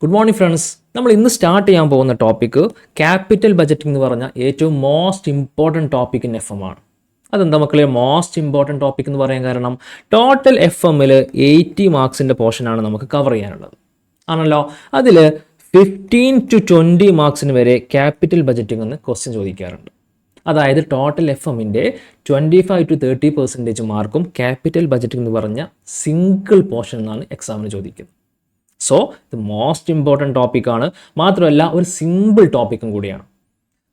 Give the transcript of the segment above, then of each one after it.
Good morning friends. നമ്മൾ ഇന്ന് start ചെയ്യാൻ പോകുന്ന ടോപ്പിക്ക് ക്യാപിറ്റൽ ബജറ്റിംഗ് എന്ന് പറഞ്ഞ ഏറ്റവും most important topic in F M ആണ്. അതെന്താ മക്കളെ മോസ്റ്റ് ഇമ്പോർട്ടൻറ്റ് ടോപ്പിക് എന്ന് പറയാൻ കാരണം ടോട്ടൽ എഫ് എമ്മിൽ 80 മാർക്സിൻ്റെ പോർഷനാണ് നമുക്ക് കവർ ചെയ്യാനുള്ളത് ആണല്ലോ. അതിൽ 15 to 20 മാർക്സിന് വരെ ക്യാപിറ്റൽ ബജറ്റിംഗ് എന്ന് ക്വസ്റ്റ്യൻ ചോദിക്കാറുണ്ട്. അതായത് ടോട്ടൽ എഫ് എമ്മിൻ്റെ 25 to 30% മാർക്കും ക്യാപിറ്റൽ ബജറ്റിംഗ് എന്ന് പറഞ്ഞ സിംഗിൾ പോർഷൻ എന്നാണ് എക്സാമിന് ചോദിക്കുന്നത്. സോ ഇത് മോസ്റ്റ് ഇമ്പോർട്ടൻറ്റ് ടോപ്പിക്കാണ്. മാത്രമല്ല ഒരു സിമ്പിൾ ടോപ്പിക്കും കൂടിയാണ്.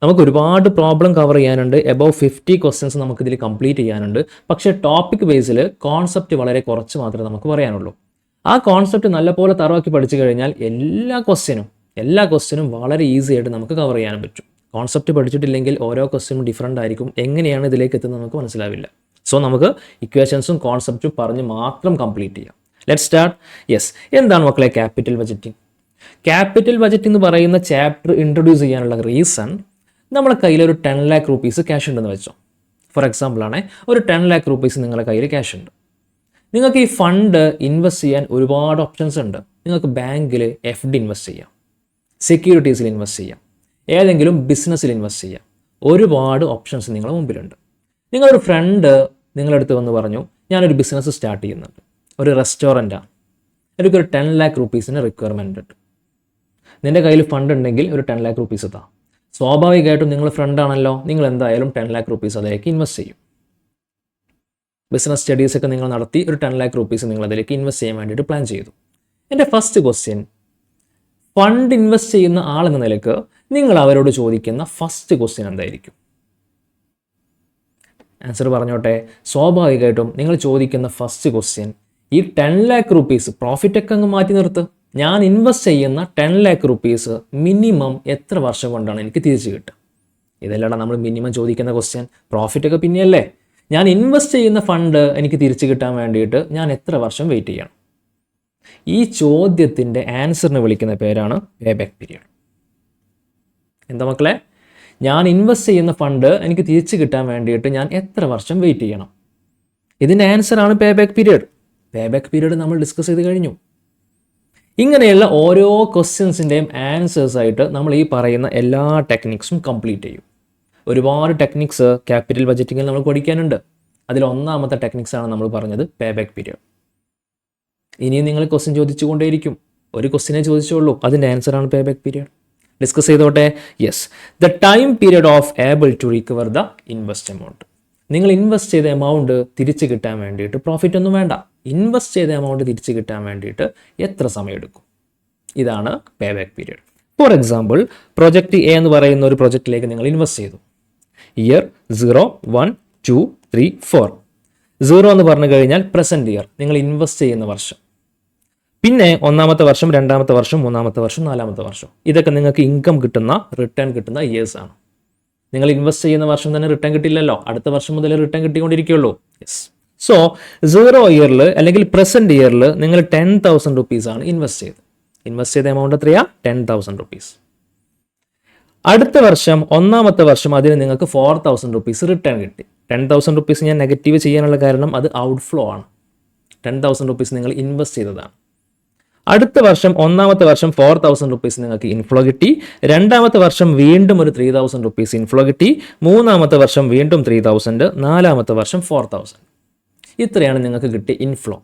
നമുക്ക് ഒരുപാട് പ്രോബ്ലം കവർ ചെയ്യാനുണ്ട്. എബവ് 50 ക്വസ്റ്റ്യൻസ് നമുക്കിതിൽ കംപ്ലീറ്റ് ചെയ്യാനുണ്ട്. പക്ഷേ ടോപ്പിക് ബേസിൽ കോൺസെപ്റ്റ് വളരെ കുറച്ച് മാത്രമേ നമുക്ക് പറയാനുള്ളൂ. ആ കോൺസെപ്റ്റ് നല്ലപോലെ തറവാക്കി പഠിച്ചു കഴിഞ്ഞാൽ എല്ലാ ക്വസ്റ്റ്യനും വളരെ ഈസി ആയിട്ട് നമുക്ക് കവർ ചെയ്യാനും പറ്റും. കോൺസെപ്റ്റ് പഠിച്ചിട്ടില്ലെങ്കിൽ ഓരോ ക്വസ്റ്റ്യനും ഡിഫറൻ്റ് ആയിരിക്കും. എങ്ങനെയാണ് ഇതിലേക്ക് എത്തുന്നത് നമുക്ക് മനസ്സിലാവില്ല. സോ നമുക്ക് ഇക്വേഷൻസും കോൺസെപ്റ്റും പറഞ്ഞ് മാത്രം കംപ്ലീറ്റ് ചെയ്യാം. Let's start. യെസ്, എന്താണ് മക്കളെ ക്യാപിറ്റൽ ബജറ്റിംഗ്? ക്യാപിറ്റൽ ബജറ്റിംഗ് എന്ന് പറയുന്ന ചാപ്റ്റർ ഇൻട്രൊഡ്യൂസ് ചെയ്യാനുള്ള റീസൺ, നമ്മുടെ കയ്യിൽ ഒരു 10 lakh rupees ക്യാഷ് ഉണ്ടെന്ന് വെച്ചോ. ഫോർ എക്സാമ്പിൾ ആണ്, ഒരു 10 lakh rupees നിങ്ങളുടെ കയ്യിൽ ക്യാഷ് ഉണ്ട്. നിങ്ങൾക്ക് ഈ ഫണ്ട് ഇൻവെസ്റ്റ് ചെയ്യാൻ ഒരുപാട് ഓപ്ഷൻസ് ഉണ്ട്. നിങ്ങൾക്ക് ബാങ്കിൽ FD ഇൻവെസ്റ്റ് ചെയ്യാം, സെക്യൂരിറ്റീസിൽ ഇൻവെസ്റ്റ് ചെയ്യാം, ഏതെങ്കിലും ബിസിനസ്സിൽ ഇൻവെസ്റ്റ് ചെയ്യാം. ഒരുപാട് ഓപ്ഷൻസ് നിങ്ങളുടെ മുമ്പിലുണ്ട്. നിങ്ങളൊരു ഫ്രണ്ട് നിങ്ങളുടെ അടുത്ത് വന്ന് പറഞ്ഞു, ഞാനൊരു ബിസിനസ് സ്റ്റാർട്ട് ചെയ്യുന്നുണ്ട്, ഒരു റെസ്റ്റോറൻറ്റാണ്, എനിക്കൊരു 10 lakh rupees റിക്വയർമെൻറ്റ് ഉണ്ട്. നിൻ്റെ കയ്യിൽ ഫണ്ട് ഉണ്ടെങ്കിൽ ഒരു 10 lakh rupees താ. സ്വാഭാവികമായിട്ടും നിങ്ങൾ ഫ്രണ്ടാണല്ലോ, നിങ്ങൾ എന്തായാലും 10 lakh rupees അതിലേക്ക് ഇൻവെസ്റ്റ് ചെയ്യും. ബിസിനസ് സ്റ്റഡീസൊക്കെ നിങ്ങൾ നടത്തി ഒരു 10 lakh rupees നിങ്ങൾ അതിലേക്ക് ഇൻവെസ്റ്റ് ചെയ്യാൻ വേണ്ടിയിട്ട് പ്ലാൻ ചെയ്തു. എൻ്റെ ഫസ്റ്റ് ക്വസ്റ്റ്യൻ, ഫണ്ട് ഇൻവെസ്റ്റ് ചെയ്യുന്ന ആളെന്ന നിലയ്ക്ക് നിങ്ങൾ അവരോട് ചോദിക്കുന്ന ഫസ്റ്റ് ക്വസ്റ്റ്യൻ എന്തായിരിക്കും? ആൻസർ പറഞ്ഞോട്ടെ. സ്വാഭാവികമായിട്ടും നിങ്ങൾ ചോദിക്കുന്ന ഫസ്റ്റ് ക്വസ്റ്റ്യൻ, ഈ 10 lakh rupees പ്രോഫിറ്റൊക്കെ അങ്ങ് മാറ്റി നിർത്ത്, ഞാൻ ഇൻവെസ്റ്റ് ചെയ്യുന്ന 10 lakh rupees മിനിമം എത്ര വർഷം കൊണ്ടാണ് എനിക്ക് തിരിച്ചു കിട്ടുക? ഇതല്ലാതെ നമ്മൾ മിനിമം ചോദിക്കുന്ന ക്വസ്റ്റ്യൻ. പ്രോഫിറ്റൊക്കെ പിന്നെയല്ലേ. ഞാൻ ഇൻവെസ്റ്റ് ചെയ്യുന്ന ഫണ്ട് എനിക്ക് തിരിച്ചു കിട്ടാൻ വേണ്ടിയിട്ട് ഞാൻ എത്ര വർഷം വെയിറ്റ് ചെയ്യണം? ഈ ചോദ്യത്തിൻ്റെ ആൻസറിന് വിളിക്കുന്ന പേരാണ് പേ ബാക്ക് പീരിയഡ്. എന്താ മക്കളെ? ഞാൻ ഇൻവെസ്റ്റ് ചെയ്യുന്ന ഫണ്ട് എനിക്ക് തിരിച്ചു കിട്ടാൻ വേണ്ടിയിട്ട് ഞാൻ എത്ര വർഷം വെയിറ്റ് ചെയ്യണം? ഇതിൻ്റെ ആൻസറാണ് pay back period. Pay back period നമ്മൾ ഡിസ്കസ് ചെയ്ത് കഴിഞ്ഞു. ഇങ്ങനെയുള്ള ഓരോ ക്വസ്റ്റ്യൻസിൻ്റെയും ആൻസേഴ്സായിട്ട് നമ്മൾ ഈ പറയുന്ന എല്ലാ ടെക്നിക്സും കംപ്ലീറ്റ് ചെയ്യും. ഒരുപാട് ടെക്നിക്സ് ക്യാപിറ്റൽ ബജറ്റിങ്ങിൽ നമ്മൾ പഠിക്കാനുണ്ട്. അതിൽ ഒന്നാമത്തെ ടെക്നിക്സാണ് നമ്മൾ പറഞ്ഞത് പേ ബാക്ക് പീരിയഡ്. ഇനിയും നിങ്ങൾ ക്വസ്റ്റ്യൻ ചോദിച്ചുകൊണ്ടേയിരിക്കും. ഒരു ക്വസ്റ്റ്യനെ ചോദിച്ചുള്ളൂ, അതിൻ്റെ ആൻസറാണ് പേ ബാക്ക് പീരിയഡ്. ഡിസ്കസ് ചെയ്തോട്ടെ. Yes, the time period of able to recover the invest amount. നിങ്ങൾ ഇൻവെസ്റ്റ് ചെയ്ത എമൗണ്ട് തിരിച്ചു കിട്ടാൻ വേണ്ടിയിട്ട് പ്രോഫിറ്റ് ഒന്നും വേണ്ട, ഇൻവെസ്റ്റ് ചെയ്ത എമൗണ്ട് തിരിച്ചു കിട്ടാൻ വേണ്ടിയിട്ട് എത്ര സമയം എടുക്കും? ഇതാണ് pay back period. For example, project A എന്ന് പറയുന്ന ഒരു പ്രൊജക്റ്റിലേക്ക് നിങ്ങൾ ഇൻവെസ്റ്റ് ചെയ്തു. ഇയർ 0, 1, 2, 3, 4. 0 എന്ന് പറഞ്ഞു കഴിഞ്ഞാൽ പ്രസൻറ്റ് ഇയർ, നിങ്ങൾ ഇൻവെസ്റ്റ് ചെയ്യുന്ന വർഷം. പിന്നെ 1ാമത്തെ വർഷം, 2ാമത്തെ വർഷം, 3ാമത്തെ വർഷം, 4ാമത്തെ വർഷം. ഇതൊക്കെ നിങ്ങൾക്ക് ഇൻകം കിട്ടുന്ന, റിട്ടേൺ കിട്ടുന്ന ഇയേഴ്സ് ആണ്. നിങ്ങൾ ഇൻവെസ്റ്റ് ചെയ്യുന്ന വർഷം തന്നെ റിട്ടേൺ കിട്ടില്ലല്ലോ, അടുത്ത വർഷം മുതൽ റിട്ടേൺ കിട്ടിക്കൊണ്ടിരിക്കുകയുള്ളൂ. യെസ്. സോ 0 ഇയറിൽ അല്ലെങ്കിൽ പ്രസൻറ്റ് ഇയറിൽ നിങ്ങൾ 10,000 rupees ആണ് ഇൻവെസ്റ്റ് ചെയ്ത എമൗണ്ട് എത്രയാ? 10,000 rupees. അടുത്ത വർഷം 1ാമത്തെ വർഷം അതിന് നിങ്ങൾക്ക് 4,000 rupees റിട്ടേൺ കിട്ടി. 10,000 rupees ഞാൻ നെഗറ്റീവ് ചെയ്യാനുള്ള കാരണം അത് ഔട്ട്ഫ്ലോ ആണ്. 10,000 rupees നിങ്ങൾ ഇൻവെസ്റ്റ് ചെയ്തതാണ്. അടുത്ത വർഷം 1ാമത്തെ വർഷം 4,000 rupees നിങ്ങൾക്ക് ഇൻഫ്ലോ കിട്ടി. 2ാമത്തെ വർഷം വീണ്ടും ഒരു 3,000 rupees ഇൻഫ്ലോ കിട്ടി. 3ാമത്തെ വർഷം വീണ്ടും 3,000. 4ാമത്തെ വർഷം 4,000. ഇത്രയാണ് നിങ്ങൾക്ക് കിട്ടിയ ഇൻഫ്ലോ.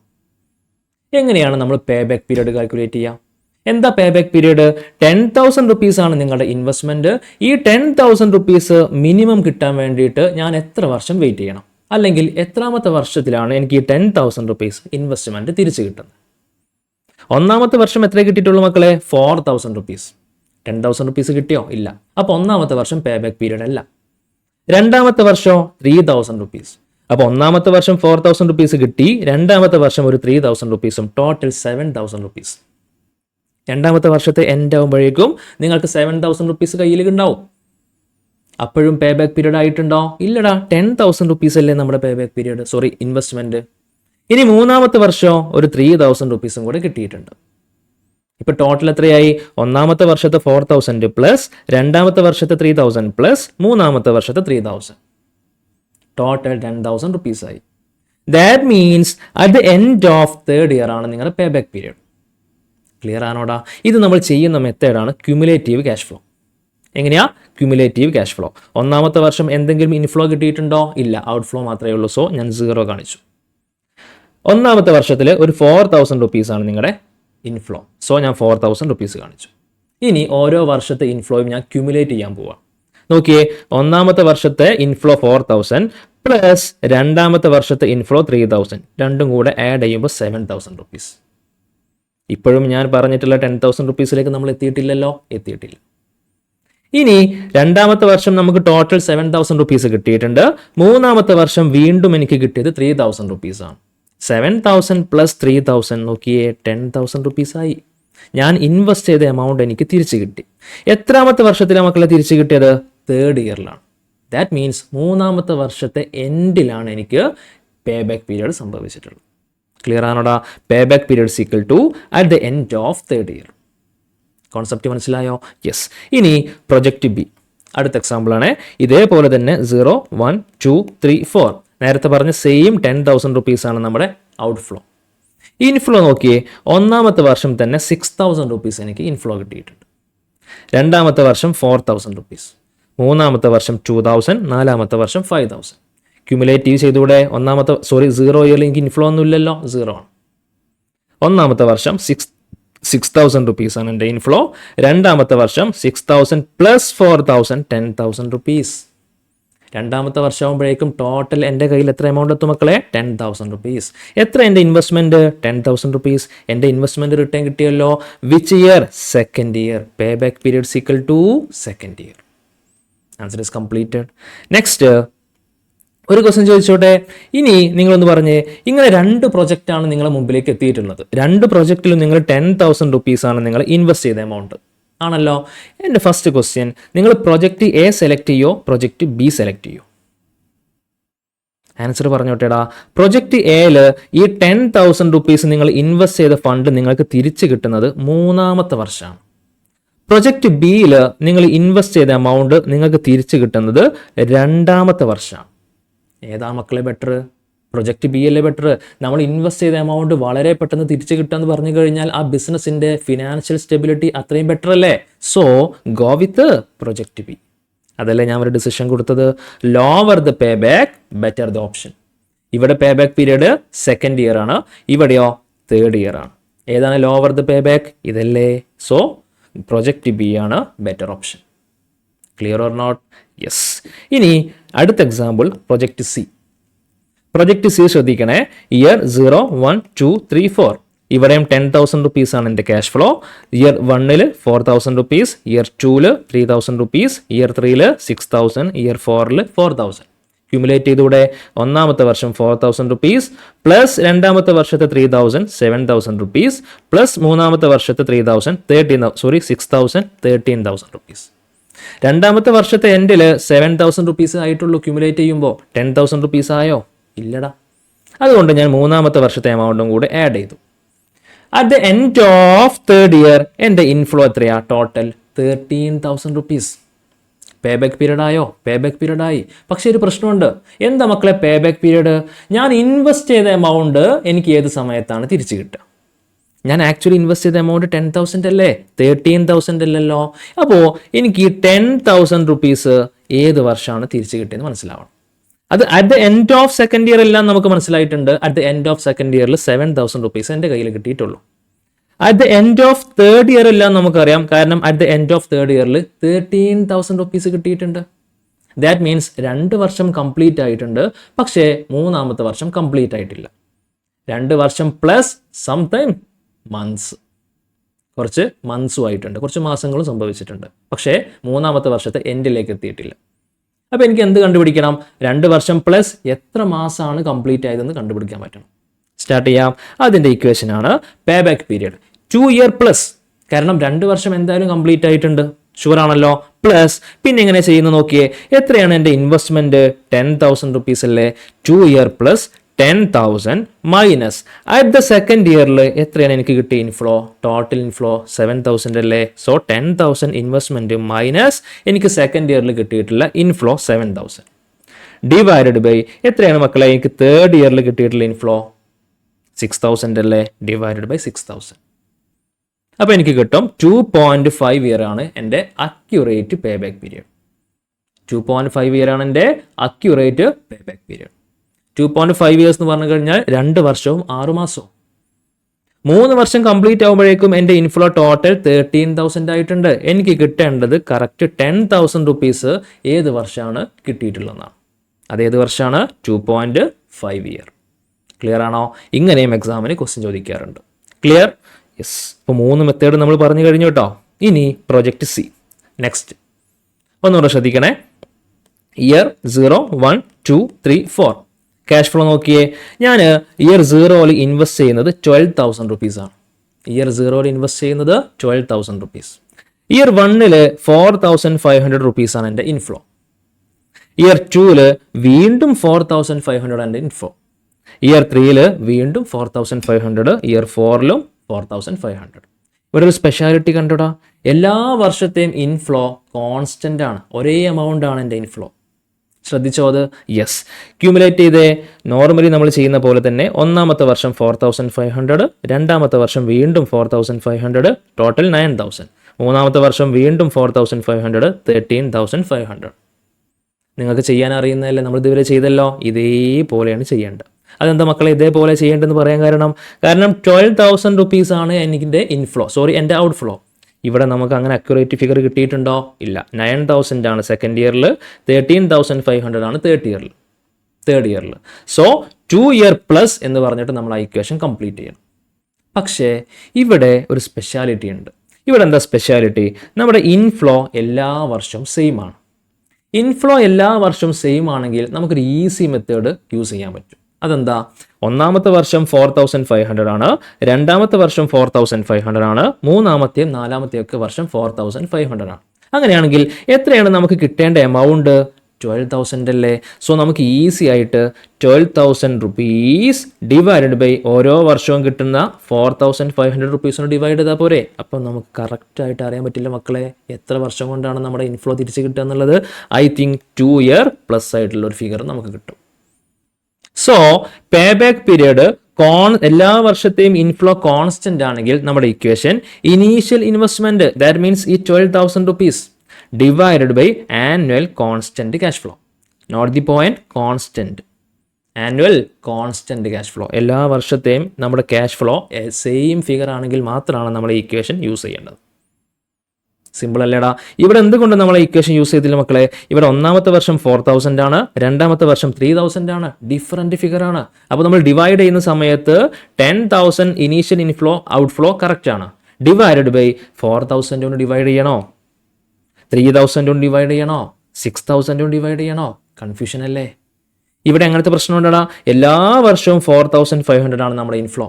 എങ്ങനെയാണ് നമ്മൾ പേ ബാക്ക് പീരിയഡ് കാൽക്കുലേറ്റ് ചെയ്യുക? എന്താ പേ ബാക്ക് പീരിയഡ്? 10,000 rupees ആണ് നിങ്ങളുടെ ഇൻവെസ്റ്റ്മെൻറ്റ്. ഈ 10,000 rupees മിനിമം കിട്ടാൻ വേണ്ടിയിട്ട് ഞാൻ എത്ര വർഷം വെയിറ്റ് ചെയ്യണം? അല്ലെങ്കിൽ എത്രാമത്തെ വർഷത്തിലാണ് എനിക്ക് ഈ 10,000 rupees ഇൻവെസ്റ്റ്മെൻറ്റ് തിരിച്ചു കിട്ടുന്നത്? 1ാമത്തെ വർഷം എത്ര കിട്ടിയിട്ടുള്ളൂ മക്കളെ? 4,000 rupees. 10,000 rupees കിട്ടിയോ? ഇല്ല. അപ്പോൾ 1ാമത്തെ വർഷം പേ ബാക്ക് പീരിയഡ് അല്ല. 2ാമത്തെ വർഷം 3,000 rupees. അപ്പോൾ 1ാമത്തെ വർഷം 4,000 rupees കിട്ടി, 2ാമത്തെ വർഷം ഒരു 3,000 rupees, ടോട്ടൽ 7,000 rupees. 2ാമത്തെ വർഷത്തെ എൻഡ് ആകുമ്പോഴേക്കും നിങ്ങൾക്ക് 7,000 rupees കയ്യിൽ ഉണ്ടാവും. അപ്പോഴും പേ ബാക്ക് പീരിയഡ് ആയിട്ടുണ്ടോ? ഇല്ലടാ, 10,000 rupees അല്ലേ നമ്മുടെ പേ ബാക്ക് പീരിയഡ്, ഇൻവെസ്റ്റ്മെൻറ്റ്. ഇനി 3ാമത്തെ വർഷം ഒരു 3,000 rupees കൂടെ കിട്ടിയിട്ടുണ്ട്. ഇപ്പോൾ ടോട്ടൽ എത്രയായി? 1ാമത്തെ വർഷത്തെ 4,000 പ്ലസ് 2ാമത്തെ വർഷത്തെ 3,000 പ്ലസ് 3ാമത്തെ വർഷത്തെ 3,000, ടോട്ടൽ 10,000 rupees ആയി. That means at the end of 3rd year ആണ് നിങ്ങളുടെ പേ ബാക്ക് പീരിയഡ്. ക്ലിയർ ആണോടാ? ഇത് നമ്മൾ ചെയ്യുന്ന മെത്തേഡാണ് ക്യുമുലേറ്റീവ് ക്യാഷ് ഫ്ലോ. എങ്ങനെയാ? Cumulative cash flow. ഒന്നാമത്തെ വർഷം എന്തെങ്കിലും ഇൻഫ്ലോ കിട്ടിയിട്ടുണ്ടോ? ഇല്ല, ഔട്ട്ഫ്ലോ മാത്രമേ ഉള്ളൂ. സോ ഞാൻ 0 കാണിച്ചു. ഒന്നാമത്തെ വർഷത്തിൽ ഒരു 4000 റുപ്പീസാണ് നിങ്ങളുടെ ഇൻഫ്ലോ. സോ ഞാൻ 4000 റുപ്പീസ് കാണിച്ചു. ഇനി ഓരോ വർഷത്തെ ഇൻഫ്ലോയും ഞാൻ ക്യുമുലേറ്റ് ചെയ്യാൻ പോവാം. നോക്കിയേ, ഒന്നാമത്തെ വർഷത്തെ ഇൻഫ്ലോ 4000 പ്ലസ് രണ്ടാമത്തെ വർഷത്തെ ഇൻഫ്ലോ 3000, രണ്ടും കൂടെ ആഡ് ചെയ്യുമ്പോൾ 7000 റുപ്പീസ്. ഇപ്പോഴും ഞാൻ പറഞ്ഞിട്ടുള്ള 10,000 റുപ്പീസിലേക്ക് നമ്മൾ എത്തിയിട്ടില്ലല്ലോ, എത്തിയിട്ടില്ല. ഇനി രണ്ടാമത്തെ വർഷം നമുക്ക് ടോട്ടൽ 7000 റുപ്പീസ് കിട്ടിയിട്ടുണ്ട്. മൂന്നാമത്തെ വർഷം വീണ്ടും എനിക്ക് കിട്ടിയത് 3000 റുപ്പീസാണ്. 7000 പ്ലസ് 3000 നോക്കിയേ 10,000 റുപ്പീസായി. ഞാൻ ഇൻവെസ്റ്റ് ചെയ്ത എമൗണ്ട് എനിക്ക് തിരിച്ചു കിട്ടി. എത്രാമത്തെ വർഷത്തിലാണ് മക്കളെ തിരിച്ചു കിട്ടിയത്? തേർഡ് ഇയറിലാണ്. ദാറ്റ് മീൻസ് മൂന്നാമത്തെ വർഷത്തെ എൻഡിലാണ് എനിക്ക് പേ ബാക്ക് പീരീഡ് സംഭവിച്ചിട്ടുള്ളത്. ക്ലിയർ ആണോടാ? Pay back period equal to at the end of third year. Concept മനസ്സിലായോ? യെസ്. ഇനി പ്രൊജക്റ്റ് ബി, അടുത്ത എക്സാമ്പിൾ ആണ്. ഇതേപോലെ തന്നെ 0, 1, 2, 3, 4 നേരത്തെ പറഞ്ഞ സെയിം 10,000 റുപ്പീസാണ് നമ്മുടെ ഔട്ട്ഫ്ലോ. ഇൻഫ്ലോ നോക്കിയേ, ഒന്നാമത്തെ വർഷം തന്നെ 6,000 റുപ്പീസ് എനിക്ക് ഇൻഫ്ലോ കിട്ടിയിട്ടുണ്ട്. രണ്ടാമത്തെ വർഷം 4,000 റുപ്പീസ്, മൂന്നാമത്തെ വർഷം 2,000, നാലാമത്തെ വർഷം 5,000. ക്യുമുലേറ്റീവ് ചെയ്തുകൂടെ? 0 ഇയറിൽ എനിക്ക് ഇൻഫ്ലോ ഒന്നും ഇല്ലല്ലോ, 0 ആണ്. ഒന്നാമത്തെ വർഷം 6,000 റുപ്പീസാണ് എൻ്റെ ഇൻഫ്ലോ. രണ്ടാമത്തെ വർഷം 6,000 പ്ലസ് 4,000, 10,000 റുപ്പീസ്. രണ്ടാമത്തെ വർഷമാകുമ്പോഴേക്കും ടോട്ടൽ എൻ്റെ കയ്യിൽ എത്ര എമൗണ്ട് എത്തും മക്കളെ? 10,000 റുപ്പീസ്. എത്ര എൻ്റെ ഇൻവെസ്റ്റ്മെൻറ്റ്? 10,000 റുപ്പീസ്. എൻ്റെ ഇൻവെസ്റ്റ്മെൻറ്റ് റിട്ടേൺ കിട്ടിയല്ലോ. Which year? Second year. Pay back period equal to second year. Answer is completed. Next ഒരു ക്വസ്റ്റ്യൻ ചോദിച്ചോട്ടെ. ഇനി നിങ്ങളൊന്ന് പറഞ്ഞേ, ഇങ്ങനെ 2 പ്രൊജക്റ്റാണ് നിങ്ങളുടെ മുമ്പിലേക്ക് എത്തിയിട്ടുള്ളത്. 2 പ്രൊജക്റ്റിലും നിങ്ങൾ 10,000 റുപ്പീസാണ് നിങ്ങൾ ഇൻവെസ്റ്റ് ചെയ്ത എമൗണ്ട് ആണല്ലോ. എൻ്റെ ഫസ്റ്റ് ക്വസ്റ്റ്യൻ, നിങ്ങൾ പ്രൊജക്റ്റ് എ സെലക്ട് ചെയ്യോ പ്രൊജക്റ്റ് ബി സെലക്ട് ചെയ്യോ? ആൻസർ പറഞ്ഞോട്ടേടാ. പ്രൊജക്റ്റ് എയിൽ ഈ 10,000 റുപ്പീസ് നിങ്ങൾ ഇൻവെസ്റ്റ് ചെയ്ത ഫണ്ട് നിങ്ങൾക്ക് തിരിച്ചു കിട്ടുന്നത് മൂന്നാമത്തെ വർഷമാണ്. പ്രൊജക്റ്റ് ബിയിൽ നിങ്ങൾ ഇൻവെസ്റ്റ് ചെയ്ത എമൗണ്ട് നിങ്ങൾക്ക് തിരിച്ചു കിട്ടുന്നത് രണ്ടാമത്തെ വർഷമാണ്. ഏതാ മക്കളെ ബെറ്റർ? പ്രൊജക്റ്റ് ബി അല്ലേ ബെറ്റർ? നമ്മൾ ഇൻവെസ്റ്റ് ചെയ്ത എമൗണ്ട് വളരെ പെട്ടെന്ന് തിരിച്ചു കിട്ടുമെന്ന് പറഞ്ഞു കഴിഞ്ഞാൽ ആ ബിസിനസിന്റെ ഫിനാൻഷ്യൽ സ്റ്റെബിലിറ്റി അത്രയും ബെറ്റർ അല്ലേ? So go with project B. അതല്ലേ ഞാൻ ഒരു ഡിസിഷൻ കൊടുത്തത്. Lower the payback, better the option. ഇവിടെ pay back period second year ആണ്, ഇവിടെയോ തേർഡ് ഇയർ ആണ്. ഏതാണ് ലോവർ ദ പേ ബാക്ക്? ഇതല്ലേ. സോ പ്രൊജക്റ്റ് ബി ആണ് better option. Clear or not? Yes. ഇനി അടുത്ത example project C. Project C ശ്രദ്ധിക്കണേ. ഇയർ 0, 1, 2, 3, 4 ഇവിടെയും 10,000 റുപ്പീസാണ് എൻ്റെ cash flow. Year 1 4,000 rupees, year 2 3,000 rupees, year 3 6,000, year 4 4,000. Cumulate ചെയ്തൂടെ? ഒന്നാമത്തെ വർഷം 4,000 റുപ്പീസ് പ്ലസ് രണ്ടാമത്തെ വർഷത്തെ 3,000, 7,000 റുപ്പീസ് പ്ലസ് മൂന്നാമത്തെ വർഷത്തെ 6,000, 13,000 റുപ്പീസ്. രണ്ടാമത്തെ വർഷത്തെ എൻഡിൽ 7,000 റുപ്പീസ് ആയിട്ടുള്ളൂ. ക്യുമുലേറ്റ് ചെയ്യുമ്പോൾ 10,000 റുപ്പീസ് ആയോ? ഇല്ലടാ. അതുകൊണ്ട് ഞാൻ മൂന്നാമത്തെ വർഷത്തെ എമൗണ്ടും കൂടെ ആഡ് ചെയ്തു. At the end of third year എൻ്റെ ഇൻഫ്ലോ എത്രയാ? Total 13,000 rupees. Pay back period ആയോ? പേ ബാക്ക് പീരീഡ് ആയി. പക്ഷേ ഒരു പ്രശ്നമുണ്ട്. എന്താ മക്കളെ പേ ബാക്ക് പീരീഡ്? ഞാൻ ഇൻവെസ്റ്റ് ചെയ്ത എമൗണ്ട് എനിക്ക് ഏത് സമയത്താണ് തിരിച്ചു കിട്ടുക? ഞാൻ ആക്ച്വലി ഇൻവെസ്റ്റ് ചെയ്ത എമൗണ്ട് 10,000 അല്ലേ, 13,000 അല്ലല്ലോ. അപ്പോൾ എനിക്ക് ഈ 10,000 റുപ്പീസ് ഏത് വർഷമാണ് തിരിച്ചു കിട്ടിയെന്ന് മനസ്സിലാവണം. അത് at the end of second year എല്ലാം നമുക്ക് മനസ്സിലായിട്ടുണ്ട്. At the end of second ഇയറിൽ 7,000 റുപ്പീസ് എൻ്റെ കയ്യിൽ കിട്ടിയിട്ടുള്ളൂ. At the end of third year എല്ലാം നമുക്കറിയാം. കാരണം at the end of third ഇയറിൽ 13,000 റുപ്പീസ് കിട്ടിയിട്ടുണ്ട്. ദാറ്റ് മീൻസ് 2 വർഷം കംപ്ലീറ്റ് ആയിട്ടുണ്ട്. പക്ഷേ മൂന്നാമത്തെ വർഷം കംപ്ലീറ്റ് ആയിട്ടില്ല. 2 വർഷം പ്ലസ് സം ടൈം മന്ത്സ്, കുറച്ച് മന്ത്സും ആയിട്ടുണ്ട്, കുറച്ച് മാസങ്ങളും സംഭവിച്ചിട്ടുണ്ട്. പക്ഷേ മൂന്നാമത്തെ വർഷത്തെ എൻഡിലേക്ക് എത്തിയിട്ടില്ല. അപ്പോൾ എനിക്ക് എന്ത് കണ്ടുപിടിക്കണം? 2 വർഷം പ്ലസ് എത്ര മാസമാണ് കംപ്ലീറ്റ് ആയതെന്ന് കണ്ടുപിടിക്കാൻ പറ്റണം. സ്റ്റാർട്ട് ചെയ്യാം. അതിൻ്റെ ഇക്വേഷനാണ് pay back period 2 year plus. കാരണം 2 വർഷം എന്തായാലും കംപ്ലീറ്റ് ആയിട്ടുണ്ട്, ഷുവർ ആണല്ലോ. പ്ലസ് പിന്നെ എങ്ങനെ ചെയ്യുന്നത് നോക്കിയേ. എത്രയാണ് എൻ്റെ ഇൻവെസ്റ്റ്മെൻറ്റ്? 10,000 റുപ്പീസ് അല്ലേ. 2 year plus 10,000 minus at the second ഇയറിൽ എത്രയാണ് എനിക്ക് കിട്ടിയ ഇൻഫ്ലോ? ടോട്ടൽ ഇൻഫ്ലോ 7,000 അല്ലേ. സോ 10,000 ഇൻവെസ്റ്റ്മെൻറ്റ് മൈനസ് എനിക്ക് സെക്കൻഡ് ഇയറിൽ കിട്ടിയിട്ടുള്ള ഇൻഫ്ലോ 7,000 ഡിവൈഡഡ് ബൈ എത്രയാണ് മക്കളെ എനിക്ക് തേർഡ് ഇയറിൽ കിട്ടിയിട്ടുള്ള ഇൻഫ്ലോ? 6,000 അല്ലേ. Divided by 6,000. അപ്പോൾ എനിക്ക് കിട്ടും 2.5 ഇയർ ആണ് എൻ്റെ accurate pay back period. 2.5 year ആണ് എൻ്റെ accurate pay back period. 2.5 years എന്ന് പറഞ്ഞു കഴിഞ്ഞാൽ 2 വർഷവും 6 മാസവും. 3 വർഷം കംപ്ലീറ്റ് ആകുമ്പോഴേക്കും എൻ്റെ ഇൻഫ്ലോ ടോട്ടൽ 13,000 ആയിട്ടുണ്ട്. എനിക്ക് കിട്ടേണ്ടത് കറക്റ്റ് 10,000 റുപ്പീസ് ഏത് വർഷമാണ് കിട്ടിയിട്ടുള്ളതെന്നാണ്. അതേത് വർഷമാണ്? 2.5 ഇയർ. ക്ലിയർ ആണോ? ഇങ്ങനെയും എക്സാമിന് ക്വസ്റ്റ്യൻ ചോദിക്കാറുണ്ട്. ക്ലിയർ? യെസ്. ഇപ്പോൾ 3 മെത്തേഡ് നമ്മൾ പറഞ്ഞു കഴിഞ്ഞു കേട്ടോ. ഇനി പ്രൊജക്റ്റ് സി. നെക്സ്റ്റ് ഒന്നുകൂടെ ശ്രദ്ധിക്കണേ. ഇയർ 0, 1, 2, 3, 4 ക്യാഷ് ഫ്ലോ നോക്കിയേ. ഞാൻ ഇയർ 0 ഇൻവെസ്റ്റ് ചെയ്യുന്നത് 12,000 റുപ്പീസാണ്. ഇയർ 0 ഇൻവെസ്റ്റ് ചെയ്യുന്നത് 12,000 റുപ്പീസ്. ഇയർ 1 4,500 റുപ്പീസാണ് എൻ്റെ ഇൻഫ്ലോ. ഇയർ 2 വീണ്ടും 4,500 എൻ്റെ ഇൻഫ്ലോ. ഇയർ 3 വീണ്ടും 4,500. ഇയർ 4 4,500. ഇവിടെ ഒരു സ്പെഷ്യാലിറ്റി കണ്ടോടാ. എല്ലാ വർഷത്തെയും ഇൻഫ്ലോ കോൺസ്റ്റൻ്റ് ആണ്, ഒരേ എമൗണ്ട് ആണ് എൻ്റെ ഇൻഫ്ലോ. ശ്രദ്ധിച്ചോ അത്? യെസ്. ക്യൂമുലേറ്റ് ചെയ്തേ. നോർമലി നമ്മൾ ചെയ്യുന്ന പോലെ തന്നെ ഒന്നാമത്തെ വർഷം 4,500, രണ്ടാമത്തെ വർഷം വീണ്ടും 4,500, ടോട്ടൽ 9,000. മൂന്നാമത്തെ വർഷം വീണ്ടും 4,500, 13,500. നിങ്ങൾക്ക് ചെയ്യാൻ അറിയുന്നതല്ലേ, നമ്മൾ ഇതുവരെ ചെയ്തല്ലോ. ഇതേപോലെയാണ് ചെയ്യേണ്ടത്. അതെന്താ മക്കളെ ഇതേപോലെ ചെയ്യേണ്ടതെന്ന് പറയാൻ കാരണം 12,000 റുപ്പീസാണ് എൻ്റെ ഇൻഫ്ലോ, എൻ്റെ ഔട്ട് ഫ്ലോ. ഇവിടെ നമുക്ക് അങ്ങനെ അക്യുറേറ്റ് ഫിഗർ കിട്ടിയിട്ടുണ്ടോ? ഇല്ല. 9,000 ആണ് സെക്കൻഡ് ഇയറിൽ, 13,500 ആണ് തേർഡ് ഇയറിൽ. സോ 2 ഇയർ പ്ലസ് എന്ന് പറഞ്ഞിട്ട് നമ്മൾ ആ ഇക്വേഷൻ കംപ്ലീറ്റ് ചെയ്യണം. പക്ഷേ ഇവിടെ ഒരു സ്പെഷ്യാലിറ്റി ഉണ്ട്. ഇവിടെ എന്താ സ്പെഷ്യാലിറ്റി? നമ്മുടെ ഇൻഫ്ലോ എല്ലാ വർഷവും സെയിം ആണ്. ഇൻഫ്ലോ എല്ലാ വർഷവും സെയിം ആണെങ്കിൽ നമുക്കൊരു ഈസി മെത്തേഡ് യൂസ് ചെയ്യാൻ പറ്റും. അതെന്താ? ഒന്നാമത്തെ വർഷം 4,500 ആണ്, രണ്ടാമത്തെ വർഷം 4,500 ആണ്, മൂന്നാമത്തെയും നാലാമത്തെയും ഒക്കെ വർഷം 4,500 ആണ്. അങ്ങനെയാണെങ്കിൽ എത്രയാണ് നമുക്ക് കിട്ടേണ്ട എമൗണ്ട്? 12,000 അല്ലേ? സോ നമുക്ക് ഈസി ആയിട്ട് 12,000 റുപ്പീസ് ഡിവൈഡഡ് ബൈ ഓരോ വർഷവും കിട്ടുന്ന 4,500 റുപ്പീസിന് ഡിവൈഡ് ചെയ്താൽ പോരെ? അപ്പം നമുക്ക് കറക്റ്റായിട്ട് അറിയാൻ പറ്റില്ല മക്കളെ എത്ര വർഷം കൊണ്ടാണ് നമ്മുടെ ഇൻഫ്ലോ തിരിച്ച് കിട്ടുക എന്നുള്ളത്. ഐ തിങ്ക് 2 ഇയർ പ്ലസ് ആയിട്ടുള്ള ഒരു ഫിഗർ നമുക്ക് കിട്ടും. സോ പേ ബാക്ക് പീരിയഡ് എല്ലാ വർഷത്തെയും ഇൻഫ്ലോ കോൺസ്റ്റന്റ് ആണെങ്കിൽ നമ്മുടെ equation initial investment, that means ഈ 12,000 rupees divided by annual constant cash flow. Note the point, constant. Annual constant cash flow. എല്ലാ വർഷത്തെയും നമ്മുടെ ക്യാഷ് ഫ്ലോ സെയിം ഫിഗർ ആണെങ്കിൽ മാത്രമാണ് നമ്മൾ ഈ ഇക്വേഷൻ യൂസ് ചെയ്യേണ്ടത്. സിമ്പിൾ അല്ലേടാ? ഇവിടെ എന്തുകൊണ്ട് നമ്മൾ ഇക്വേഷൻ യൂസ് ചെയ്തില്ല മക്കളെ? ഇവിടെ ഒന്നാമത്തെ വർഷം 4,000 ആണ്, രണ്ടാമത്തെ വർഷം 3,000 ആണ്. ഡിഫറൻറ്റ് ഫിഗർ ആണ്. അപ്പോൾ നമ്മൾ ഡിവൈഡ് ചെയ്യുന്ന സമയത്ത് 10,000 initial inflow out flow correct ആണ്. ഡിവൈഡഡ് ബൈ 4,000 കൊണ്ട് ഡിവൈഡ് ചെയ്യണോ? 3,000 കൊണ്ട് ഡിവൈഡ് ചെയ്യണോ? 6,000 കൊണ്ട് ഡിവൈഡ് ചെയ്യണോ? കൺഫ്യൂഷൻ അല്ലേ? ഇവിടെ അങ്ങനത്തെ പ്രശ്നം ഉണ്ടടാ. എല്ലാ വർഷവും 4,500 ആണ് നമ്മുടെ ഇൻഫ്ലോ.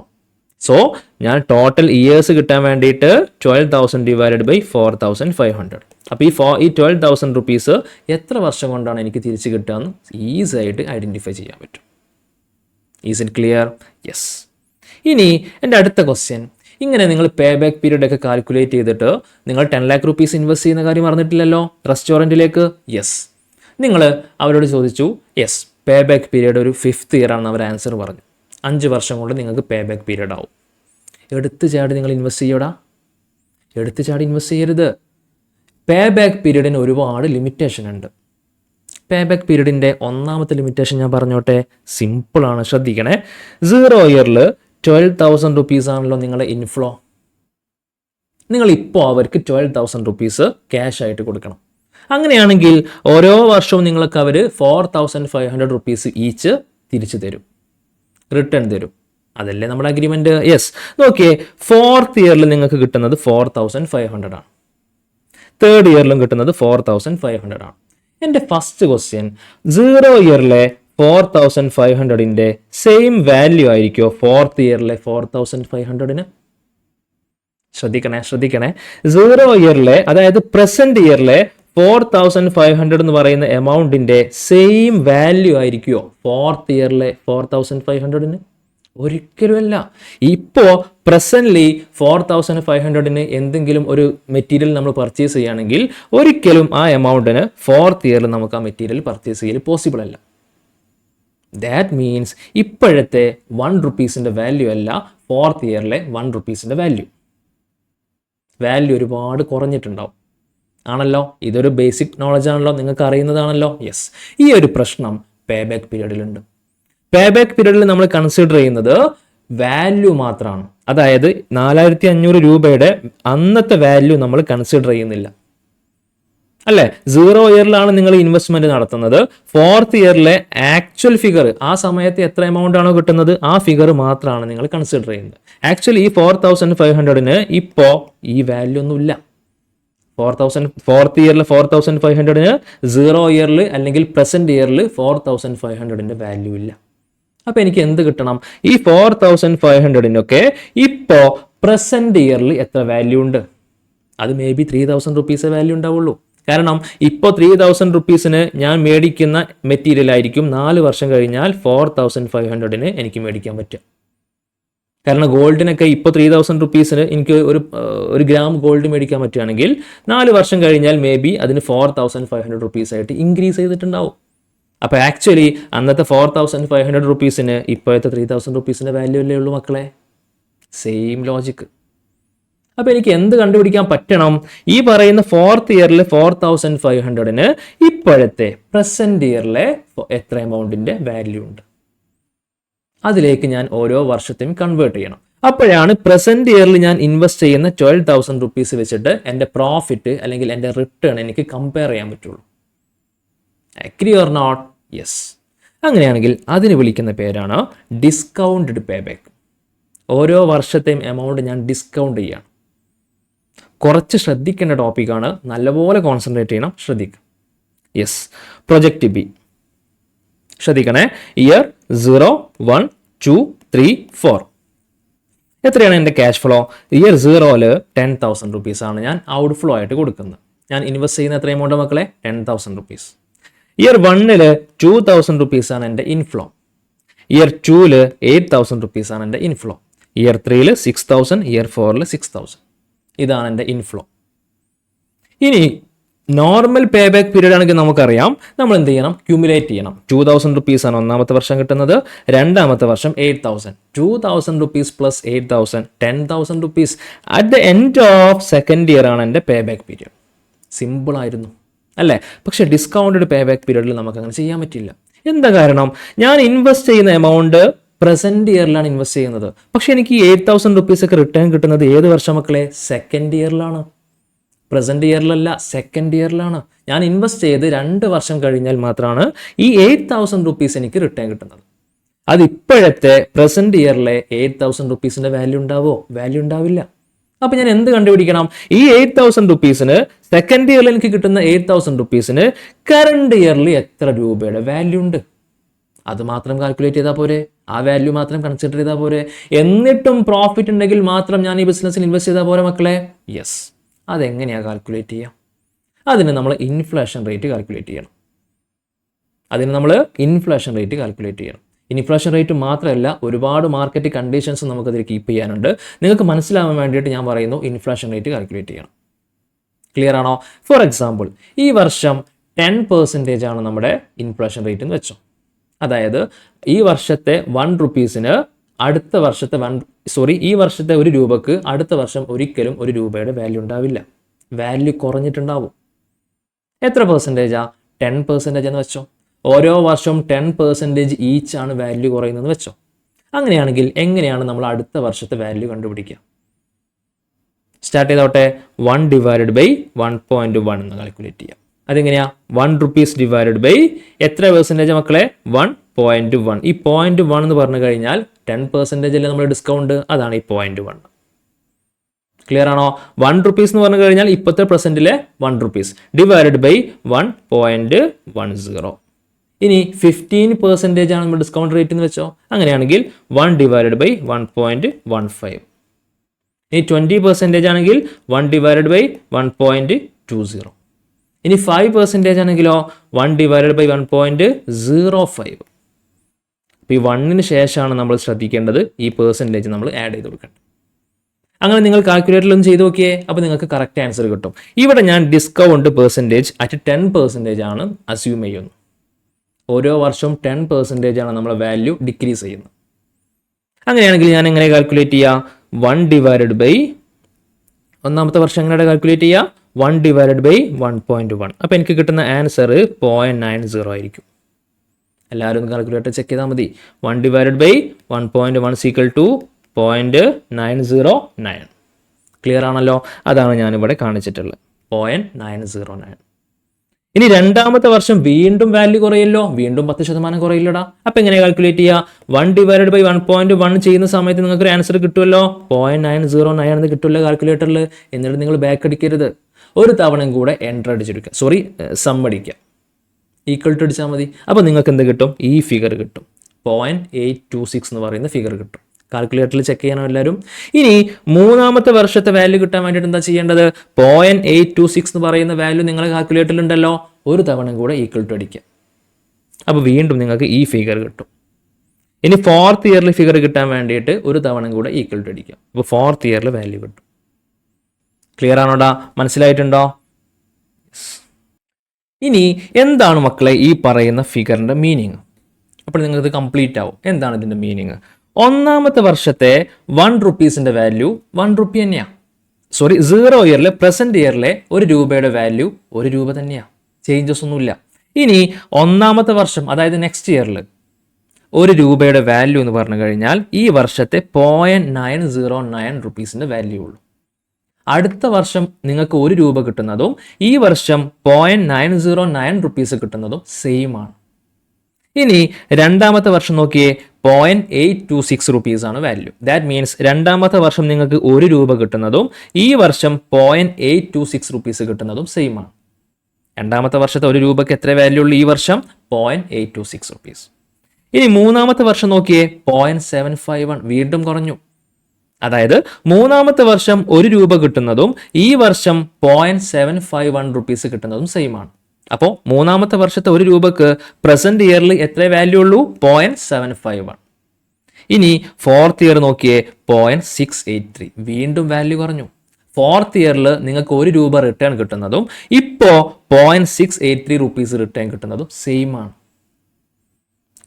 സോ ഞാൻ ടോട്ടൽ ഇയേഴ്സ് കിട്ടാൻ വേണ്ടിയിട്ട് 12,000 ഡിവൈഡഡ് ബൈ 4,500. അപ്പോൾ ഈ 12,000 റുപ്പീസ് എത്ര വർഷം കൊണ്ടാണ് എനിക്ക് തിരിച്ച് കിട്ടുക എന്ന് ഈസി ആയിട്ട് ഐഡൻറ്റിഫൈ ചെയ്യാൻ പറ്റും. Is it clear? യെസ്. ഇനി എൻ്റെ അടുത്ത ക്വസ്റ്റ്യൻ, ഇങ്ങനെ നിങ്ങൾ പേ ബാക്ക് പീരീഡ് ഒക്കെ കാൽക്കുലേറ്റ് ചെയ്തിട്ട് നിങ്ങൾ 10 lakh റുപ്പീസ് ഇൻവെസ്റ്റ് ചെയ്യുന്ന കാര്യം പറഞ്ഞിട്ടില്ലല്ലോ റെസ്റ്റോറൻറ്റിലേക്ക്. യെസ്. നിങ്ങൾ അവരോട് ചോദിച്ചു, യെസ് പേ ബാക്ക് പീരീഡ് ഒരു 5th ഇയർ ആണെന്ന് അവർ ആൻസർ പറഞ്ഞു. 5 വർഷം കൊണ്ട് നിങ്ങൾക്ക് പേ ബാക്ക് പീരീഡ് ആവും. എടുത്ത് ചാടി നിങ്ങൾ ഇൻവെസ്റ്റ് ചെയ്യടാ. എടുത്ത് ചാടി ഇൻവെസ്റ്റ് ചെയ്യരുത്. പേ ബാക്ക് പീരീഡിന് ഒരുപാട് ലിമിറ്റേഷൻ ഉണ്ട്. പേ ബാക്ക് പീരീഡിൻ്റെ ഒന്നാമത്തെ ലിമിറ്റേഷൻ ഞാൻ പറഞ്ഞോട്ടെ. സിമ്പിളാണ്, ശ്രദ്ധിക്കണേ. 0 ഇയറിൽ 12,000 റുപ്പീസ് ആണല്ലോ നിങ്ങളുടെ ഇൻഫ്ലോ. നിങ്ങളിപ്പോൾ അവർക്ക് 12,000 റുപ്പീസ് ക്യാഷ് ആയിട്ട് കൊടുക്കണം. അങ്ങനെയാണെങ്കിൽ ഓരോ വർഷവും നിങ്ങൾക്ക് അവർ 4,500 റുപ്പീസ് ഈച്ച് തിരിച്ചു തരും, റിട്ടേൺ തരും. അതല്ലേ നമ്മുടെ അഗ്രിമെൻറ്റ്? യെസ്. നോക്കിയേ, 4th ഇയറിൽ നിങ്ങൾക്ക് കിട്ടുന്നത് 4,500 ആണ്. 3rd ഇയറിലും കിട്ടുന്നത് 4,500 ആണ്. എൻ്റെ ഫസ്റ്റ് ക്വസ്റ്റ്യൻ, 0 ഇയറിലെ 4,500ൻ്റെ സെയിം വാല്യൂ ആയിരിക്കുമോ 4th ഇയറിലെ 4,500-ന്? ശ്രദ്ധിക്കണേ. 0 ഇയറിലെ, അതായത് പ്രസന്റ് ഇയറിലെ 4,500 എന്ന് പറയുന്ന എമൗണ്ടിൻ്റെ സെയിം വാല്യൂ ആയിരിക്കുമോ 4th ഇയറിലെ 4,500-ന്? ഒരിക്കലുമല്ല. ഇപ്പോൾ പ്രസന്റ്ലി 4,500-ന് എന്തെങ്കിലും ഒരു മെറ്റീരിയൽ നമ്മൾ പർച്ചേസ് ചെയ്യുകയാണെങ്കിൽ ഒരിക്കലും ആ എമൗണ്ടിന് 4th ഇയറിൽ നമുക്ക് ആ മെറ്റീരിയൽ പർച്ചേസ് ചെയ്യൽ പോസിബിൾ അല്ല. ദാറ്റ് മീൻസ് ഇപ്പോഴത്തെ 1 റുപ്പീസിൻ്റെ വാല്യൂ അല്ല 4th ഇയറിലെ 1 റുപ്പീസിൻ്റെ വാല്യൂ. വാല്യൂ ഒരുപാട് കുറഞ്ഞിട്ടുണ്ടാവും. ആണല്ലോ, ഇതൊരു ബേസിക് നോളജ് ആണല്ലോ, നിങ്ങൾക്ക് അറിയുന്നതാണല്ലോ. യെസ്, ഈ ഒരു പ്രശ്നം പേ ബാക്ക് പീരീഡിലുണ്ട്. പേ ബാക്ക് പീരീഡിൽ നമ്മൾ കൺസിഡർ ചെയ്യുന്നത് വാല്യൂ മാത്രമാണ്. അതായത് 4500 രൂപയുടെ അന്നത്തെ വാല്യൂ നമ്മൾ കൺസിഡർ ചെയ്യുന്നില്ല, അല്ലേ? 0 ഇയറിലാണ് നിങ്ങൾ ഇൻവെസ്റ്റ്മെന്റ് നടത്തുന്നത്. 4th ഇയറിലെ ആക്ച്വൽ ഫിഗർ, ആ സമയത്ത് എത്ര എമൗണ്ട് ആണോ കിട്ടുന്നത് ആ ഫിഗർ മാത്രമാണ് നിങ്ങൾ കൺസിഡർ ചെയ്യുന്നത്. ആക്ച്വലി ഈ 4500-ന് ഇപ്പോ ഈ വാല്യൂ ഒന്നുമില്ല. 4th ഇയറിൽ 4500-ന് 0 ഇയറിൽ അല്ലെങ്കിൽ പ്രസന്റ് ഇയറിൽ 4500-ന്റെ വാല്യൂ ഇല്ല. അപ്പൊ എനിക്ക് എന്ത് കിട്ടണം? ഈ 4500-നൊക്കെ ഇപ്പോ പ്രസന്റ് ഇയറിൽ എത്ര വാല്യൂ ഉണ്ട്? അത് മേ ബി 3000 റുപ്പീസ് വാല്യൂ ഉണ്ടാവുള്ളൂ. കാരണം ഇപ്പോൾ 3000 റുപ്പീസിന് ഞാൻ മേടിക്കുന്ന മെറ്റീരിയൽ ആയിരിക്കും 4 വർഷം കഴിഞ്ഞാൽ 4500-ന് എനിക്ക് മേടിക്കാൻ പറ്റുക. കാരണം ഗോൾഡിനൊക്കെ ഇപ്പോൾ 3000 റുപ്പീസിന് എനിക്ക് ഒരു ഗ്രാം ഗോൾഡ് മേടിക്കാൻ പറ്റുകയാണെങ്കിൽ 4 വർഷം കഴിഞ്ഞാൽ മേ ബി അതിന് 4500 റുപ്പീസ് ആയിട്ട് ഇൻക്രീസ് ചെയ്തിട്ടുണ്ടാവും. അപ്പോൾ ആക്ച്വലി അന്നത്തെ 4500 റുപ്പീസിന് ഇപ്പോഴത്തെ 3000 റുപ്പീസിൻ്റെ വാല്യൂ അല്ലേ ഉള്ളൂ മക്കളെ. Same logic. അപ്പോൾ എനിക്ക് എന്ത് കണ്ടുപിടിക്കാൻ പറ്റണം? ഈ പറയുന്ന 4th ഇയറിൽ 4500-ന് ഇപ്പോഴത്തെ പ്രസന്റ് ഇയറിലെ എത്ര എമൗണ്ടിന്റെ വാല്യൂ ഉണ്ട്, അതിലേക്ക് ഞാൻ ഓരോ വർഷത്തെയും കൺവേർട്ട് ചെയ്യണം. അപ്പോഴാണ് പ്രസന്റ് ഇയറിൽ ഞാൻ ഇൻവെസ്റ്റ് ചെയ്യുന്ന 12,000 റുപ്പീസ് വെച്ചിട്ട് എൻ്റെ പ്രോഫിറ്റ് അല്ലെങ്കിൽ എൻ്റെ റിട്ടേൺ എനിക്ക് കമ്പയർ ചെയ്യാൻ പറ്റുള്ളൂ. Agree or not? യെസ്. അങ്ങനെയാണെങ്കിൽ അതിന് വിളിക്കുന്ന പേരാണ് ഡിസ്കൗണ്ടഡ് പേ ബാക്ക്. ഓരോ വർഷത്തെയും എമൗണ്ട് ഞാൻ ഡിസ്കൗണ്ട് ചെയ്യാണ്. കുറച്ച് ശ്രദ്ധിക്കേണ്ട ടോപ്പിക്കാണ്, നല്ലപോലെ കോൺസെൻട്രേറ്റ് ചെയ്യണം, ശ്രദ്ധിക്കുക. യെസ്, പ്രൊജക്റ്റ് ബി ശ്രദ്ധിക്കണേ. ഇയർ 0, 1, 2, 3, 4. എത്രയാണ് എൻ്റെ ക്യാഷ് ഫ്ലോ? ഇയർ 0-ൽ 10,000 റുപ്പീസാണ് ഞാൻ ഔട്ട് ഫ്ലോ ആയിട്ട് കൊടുക്കുന്നത്. ഞാൻ ഇൻവെസ്റ്റ് ചെയ്യുന്ന എത്ര എമൗണ്ട് മക്കളെ? 10,000 റുപ്പീസ്. ഇയർ 1-ൽ 2,000 റുപ്പീസാണ് എൻ്റെ ഇൻഫ്ലോ. ഇയർ 2-ൽ 8,000 റുപ്പീസാണ് എൻ്റെ ഇൻഫ്ലോ. ഇയർ 3-ൽ 6,000, ഇയർ 4-ൽ 6,000. ഇതാണ് എൻ്റെ ഇൻഫ്ലോ. ഇനി നോർമൽ പേ ബാക്ക് പീരീഡ് ആണെങ്കിൽ നമുക്കറിയാം നമ്മൾ എന്ത് ചെയ്യണം? ക്യൂമുലേറ്റ് ചെയ്യണം. 2,000 റുപ്പീസാണ് ഒന്നാമത്തെ വർഷം കിട്ടുന്നത്, രണ്ടാമത്തെ വർഷം 8,000. 2,000 rupees plus 8,000, 10,000 rupees. At the end of second year ആണ് എൻ്റെ പേ ബാക്ക് പീരീഡ്. സിമ്പിൾ ആയിരുന്നു അല്ലേ? പക്ഷേ ഡിസ്കൗണ്ടഡ് പേ ബാക്ക് പീരീഡിൽ നമുക്ക് അങ്ങനെ ചെയ്യാൻ പറ്റില്ല. എന്താ കാരണം? ഞാൻ ഇൻവെസ്റ്റ് ചെയ്യുന്ന എമൗണ്ട് പ്രസന്റ് ഇയറിലാണ് ഇൻവെസ്റ്റ് ചെയ്യുന്നത്. പക്ഷെ എനിക്ക് 8,000 റുപ്പീസ് ഒക്കെ റിട്ടേൺ കിട്ടുന്നത് ഏത് വർഷം മക്കളെ? സെക്കൻഡ് ഇയറിലാണ്. പ്രസന്റ് ഇയറിലല്ല, സെക്കൻഡ് ഇയറിലാണ്. ഞാൻ ഇൻവെസ്റ്റ് ചെയ്ത് 2 വർഷം കഴിഞ്ഞാൽ മാത്രമാണ് ഈ 8,000 റുപ്പീസ് എനിക്ക് റിട്ടേൺ കിട്ടുന്നത്. അത് ഇപ്പോഴത്തെ പ്രസന്റ് ഇയറിലെ 8,000 റുപ്പീസിന്റെ വാല്യൂ ഉണ്ടാവോ? വാല്യൂ ഉണ്ടാവില്ല. അപ്പൊ ഞാൻ എന്ത് കണ്ടുപിടിക്കണം? ഈ 8,000 റുപ്പീസിന് സെക്കൻഡ് ഇയറിൽ എനിക്ക് കിട്ടുന്ന 8,000 റുപ്പീസിന് കറണ്ട് ഇയറിൽ എത്ര രൂപയുടെ വാല്യൂ ഉണ്ട് അത് മാത്രം കാൽക്കുലേറ്റ് ചെയ്താൽ പോരെ? ആ വാല്യൂ മാത്രം കൺസിഡർ ചെയ്താൽ പോരെ? എന്നിട്ടും പ്രോഫിറ്റ് ഉണ്ടെങ്കിൽ മാത്രം ഞാൻ ഈ ബിസിനസ്സിൽ ഇൻവെസ്റ്റ് ചെയ്താൽ പോരെ മക്കളെ? യെസ്. അതെങ്ങനെയാണ് കാൽക്കുലേറ്റ് ചെയ്യുക? അതിന് നമ്മൾ ഇൻഫ്ലേഷൻ റേറ്റ് കാൽക്കുലേറ്റ് ചെയ്യണം. ഇൻഫ്ലേഷൻ റേറ്റ് മാത്രമല്ല, ഒരുപാട് മാർക്കറ്റ് കണ്ടീഷൻസ് നമുക്കതിൽ കീപ്പ് ചെയ്യാനുണ്ട്. നിങ്ങൾക്ക് മനസ്സിലാവാൻ വേണ്ടിയിട്ട് ഞാൻ പറയുന്നു, ഇൻഫ്ലേഷൻ റേറ്റ് കാൽക്കുലേറ്റ് ചെയ്യണം. ക്ലിയർ ആണോ? ഫോർ എക്സാമ്പിൾ, ഈ വർഷം 10% ആണ് നമ്മുടെ ഇൻഫ്ലേഷൻ റേറ്റ് എന്ന് വെച്ചോ. അതായത് ഈ വർഷത്തെ 1 റുപ്പീസിന് അടുത്ത വർഷത്തെ ഈ വർഷത്തെ 1 രൂപക്ക് അടുത്ത വർഷം ഒരിക്കലും 1 രൂപയുടെ വാല്യൂ ഉണ്ടാവില്ല. വാല്യൂ കുറഞ്ഞിട്ടുണ്ടാവും. എത്ര പെർസെൻറ്റേജാ? 10% എന്ന് വെച്ചോ. ഓരോ വർഷവും 10% ഈച്ച് ആണ് വാല്യൂ കുറയുന്നതെന്ന് വെച്ചോ. അങ്ങനെയാണെങ്കിൽ എങ്ങനെയാണ് നമ്മൾ അടുത്ത വർഷത്തെ വാല്യൂ കണ്ടുപിടിക്കുക? സ്റ്റാർട്ട് ചെയ്തോട്ടെ. 1/1.1 എന്ന് കാൽക്കുലേറ്റ് ചെയ്യാം. അതെങ്ങനെയാ? 1 റുപ്പീസ് ഡിവൈഡഡ് ബൈ എത്ര പെർസെൻറ്റേജ് മക്കളെ? 1.1. ഈ 0.1 എന്ന് പറഞ്ഞു കഴിഞ്ഞാൽ 10% അല്ലേ നമ്മൾ ഡിസ്കൗണ്ട്, അതാണ് ഈ 0.1. ക്ലിയർ ആണോ? 1 റുപ്പീസ് എന്ന് പറഞ്ഞു കഴിഞ്ഞാൽ ഇപ്പോഴത്തെ പ്രസന്റിലെ 1 റുപ്പീസ് ഡിവൈഡഡ് ബൈ 1.10. ഇനി 15% ആണ് നമ്മൾ ഡിസ്കൗണ്ട് റേറ്റ് എന്ന് വെച്ചോ. അങ്ങനെയാണെങ്കിൽ 1 ഡിവൈഡഡ് ബൈ 1.15. ഇനി 20% ആണെങ്കിൽ 1 ഡിവൈഡഡ് ബൈ 1.20. ഇനി 5% ആണെങ്കിലോ 1 ഡിവൈഡഡ് ബൈ 1.05. അപ്പോൾ ഈ 1-ന് ശേഷമാണ് നമ്മൾ ശ്രദ്ധിക്കേണ്ടത് ഈ പെർസെൻറ്റേജ് നമ്മൾ ആഡ് ചെയ്ത് കൊടുക്കേണ്ടത്. അങ്ങനെ നിങ്ങൾ കാൽക്കുലേറ്ററിലൊന്നും ചെയ്ത് നോക്കിയേ. അപ്പോൾ നിങ്ങൾക്ക് കറക്റ്റ് ആൻസർ കിട്ടും. ഇവിടെ ഞാൻ ഡിസ്കൗണ്ട് പെർസെൻറ്റേജ് അറ്റ് 10% ആണ് അസ്യൂം ചെയ്യുന്നത്. ഓരോ വർഷവും 10% ആണ് നമ്മളെ വാല്യൂ ഡിക്രീസ് ചെയ്യുന്നത്. അങ്ങനെയാണെങ്കിൽ ഞാൻ എങ്ങനെ കാൽക്കുലേറ്റ് ചെയ്യുക? 1 ഡിവൈഡഡ് ബൈ ഒന്നാമത്തെ വർഷം എങ്ങനെയാണ് കാൽക്കുലേറ്റ് ചെയ്യുക? 1/1.1. അപ്പോൾ എനിക്ക് കിട്ടുന്ന ആൻസർ 0.90 ആയിരിക്കും. എല്ലാവരും കാൽക്കുലേറ്റർ ചെക്ക് ചെയ്താൽ മതി. 1/1.1 = 0.909. ക്ലിയർ ആണല്ലോ? അതാണ് ഞാനിവിടെ കാണിച്ചിട്ടുള്ളത്, 0.909. ഇനി രണ്ടാമത്തെ വർഷം വീണ്ടും വാല്യൂ കുറയല്ലോ, വീണ്ടും 10% കുറയില്ലടാ. അപ്പം എങ്ങനെ കാൽക്കുലേറ്റ് ചെയ്യുക? 1/1.1 ചെയ്യുന്ന സമയത്ത് നിങ്ങൾക്ക് ഒരു ആൻസർ കിട്ടുമല്ലോ, 0.909 എന്ന് കിട്ടുമല്ലോ കാൽക്കുലേറ്ററിൽ. എന്നിട്ട് നിങ്ങൾ ബാക്ക് അടിക്കരുത്, ഒരു തവണയും കൂടെ എൻ്റർ അടിച്ചെടുക്കുക, സം അടിക്കുക, ഈക്വൽ ടു അടിച്ചാൽ മതി. അപ്പോൾ നിങ്ങൾക്ക് എന്ത് കിട്ടും? ഈ ഫിഗർ കിട്ടും, 0.826 എന്ന് പറയുന്ന ഫിഗർ കിട്ടും. കാൽക്കുലേറ്ററിൽ ചെക്ക് ചെയ്യണം എല്ലാവരും. ഇനി മൂന്നാമത്തെ വർഷത്തെ വാല്യൂ കിട്ടാൻ വേണ്ടിയിട്ട് എന്താ ചെയ്യേണ്ടത്? 0.826 എന്ന് പറയുന്ന വാല്യൂ നിങ്ങളുടെ കാൽക്കുലേറ്ററിൽ ഉണ്ടല്ലോ, ഒരു തവണ കൂടെ ഈക്വൽ ടു അടിക്കുക. അപ്പോൾ വീണ്ടും നിങ്ങൾക്ക് ഈ ഫിഗർ കിട്ടും. ഇനി ഫോർത്ത് ഇയറിൽ ഫിഗർ കിട്ടാൻ വേണ്ടിയിട്ട് ഒരു തവണ കൂടെ ഈക്വൽ ടു അടിക്കുക. അപ്പോൾ ഫോർത്ത് ഇയറിൽ വാല്യൂ കിട്ടും. ക്ലിയർ ആണോടാ? മനസ്സിലായിട്ടുണ്ടോ? ഇനി എന്താണ് മക്കളെ ഈ പറയുന്ന ഫിഗറിൻ്റെ മീനിങ്? അപ്പോൾ നിങ്ങൾക്ക് കംപ്ലീറ്റ് ആവും. എന്താണ് ഇതിൻ്റെ മീനിങ്? ഒന്നാമത്തെ വർഷത്തെ 1 റുപ്പീസിൻ്റെ വാല്യൂ 1 റുപ്പി തന്നെയാണ്. 0 ഇയറിൽ പ്രസൻറ്റ് ഇയറിലെ 1 രൂപയുടെ വാല്യൂ 1 രൂപ തന്നെയാണ്, ചേഞ്ചസ് ഒന്നുമില്ല. ഇനി ഒന്നാമത്തെ വർഷം, അതായത് നെക്സ്റ്റ് ഇയറിൽ 1 രൂപയുടെ വാല്യൂ എന്ന് പറഞ്ഞു കഴിഞ്ഞാൽ ഈ വർഷത്തെ 0.909 റുപ്പീസിൻ്റെ വാല്യൂ ഉള്ളൂ. അടുത്ത വർഷം നിങ്ങൾക്ക് 1 രൂപ കിട്ടുന്നതും ഈ വർഷം 0.909 റുപ്പീസ് കിട്ടുന്നതും സെയിം ആണ്. ഇനി രണ്ടാമത്തെ വർഷം നോക്കിയേ, 0.826 റുപ്പീസ് ആണ് വാല്യൂ. ദാറ്റ് മീൻസ് രണ്ടാമത്തെ വർഷം നിങ്ങൾക്ക് 1 രൂപ കിട്ടുന്നതും ഈ വർഷം 0.826 റുപ്പീസ് കിട്ടുന്നതും സെയിം ആണ്. രണ്ടാമത്തെ വർഷത്തെ 1 രൂപയ്ക്ക് എത്ര വാല്യൂ ഉള്ളൂ? ഈ വർഷം 0.826 റുപ്പീസ്. ഇനി മൂന്നാമത്തെ വർഷം നോക്കിയേ, 0.751, വീണ്ടും കുറഞ്ഞു. അതായത് മൂന്നാമത്തെ വർഷം 1 രൂപ കിട്ടുന്നതും ഈ വർഷം 0.751 റുപ്പീസ് കിട്ടുന്നതും സെയിം ആണ്. അപ്പോൾ മൂന്നാമത്തെ വർഷത്തെ 1 രൂപക്ക് പ്രസന്റ് ഇയറിൽ എത്ര വാല്യൂ ഉള്ളൂ? 0.751. ഇനി ഫോർത്ത് ഇയർ നോക്കിയേ, 0.683, വീണ്ടും വാല്യൂ കുറഞ്ഞു. ഫോർത്ത് ഇയറിൽ നിങ്ങൾക്ക് 1 രൂപ റിട്ടേൺ കിട്ടുന്നതും ഇപ്പോൾ 0.683 റുപ്പീസ് റിട്ടേൺ കിട്ടുന്നതും സെയിം ആണ്.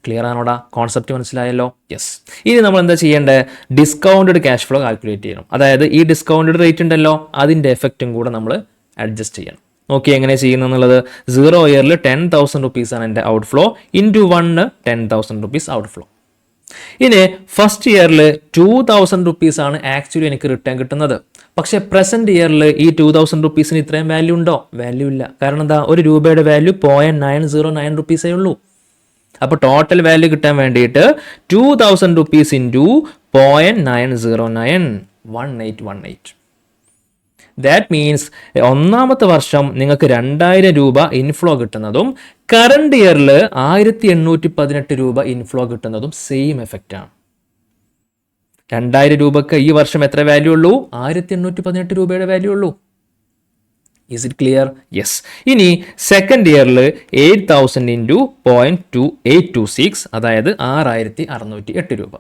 ക്ലിയർ ആണോടാ? കോൺസെപ്റ്റ് മനസ്സിലായല്ലോ? യെസ്. ഇനി നമ്മൾ എന്താ ചെയ്യേണ്ടത്? ഡിസ്കൗണ്ടഡ് ക്യാഷ് ഫ്ലോ കാൽക്കുലേറ്റ് ചെയ്യണം. അതായത് ഈ ഡിസ്കൗണ്ടഡ് റേറ്റ് ഉണ്ടല്ലോ, അതിൻ്റെ എഫക്റ്റും കൂടെ നമ്മൾ അഡ്ജസ്റ്റ് ചെയ്യണം. നോക്കി എങ്ങനെ ചെയ്യുന്നത്? 0 ഇയറിൽ 10,000 റുപ്പീസാണ് എൻ്റെ out flow, into 1 10,000 rupees out flow. ഇനി ഫസ്റ്റ് ഇയറിൽ 2,000 റുപ്പീസാണ് ആക്ച്വലി എനിക്ക് റിട്ടേൺ കിട്ടുന്നത്. പക്ഷേ പ്രസന്റ് ഇയറിൽ ഈ 2,000 റുപ്പീസിന് ഇത്രയും വാല്യൂ ഉണ്ടോ? വാല്യൂ ഇല്ല. കാരണം എന്താ? 1 രൂപയുടെ വാല്യൂ 0.909 റുപ്പീസേ ഉള്ളൂ. അപ്പോൾ ടോട്ടൽ വാല്യൂ കിട്ടാൻ വേണ്ടിയിട്ട് 2,000 റുപ്പീസ് ഇൻറ്റു 0.909, 1818. ദാറ്റ് മീൻസ് ഒന്നാമത്തെ വർഷം നിങ്ങൾക്ക് 2,000 രൂപ ഇൻഫ്ലോ കിട്ടുന്നതും കറണ്ട് ഇയറിൽ 1,818 രൂപ ഇൻഫ്ലോ കിട്ടുന്നതും സെയിം എഫക്റ്റ് ആണ്. 2,000 രൂപക്ക് ഈ വർഷം എത്ര വാല്യൂ ഉള്ളൂ? 1,818 രൂപയുടെ വാല്യൂ ഉള്ളൂ. Is it clear? യെസ്. ഇനി സെക്കൻഡ് ഇയറിൽ 8,000 ഇൻറ്റു 0.2826, അതായത് 6,608 രൂപ.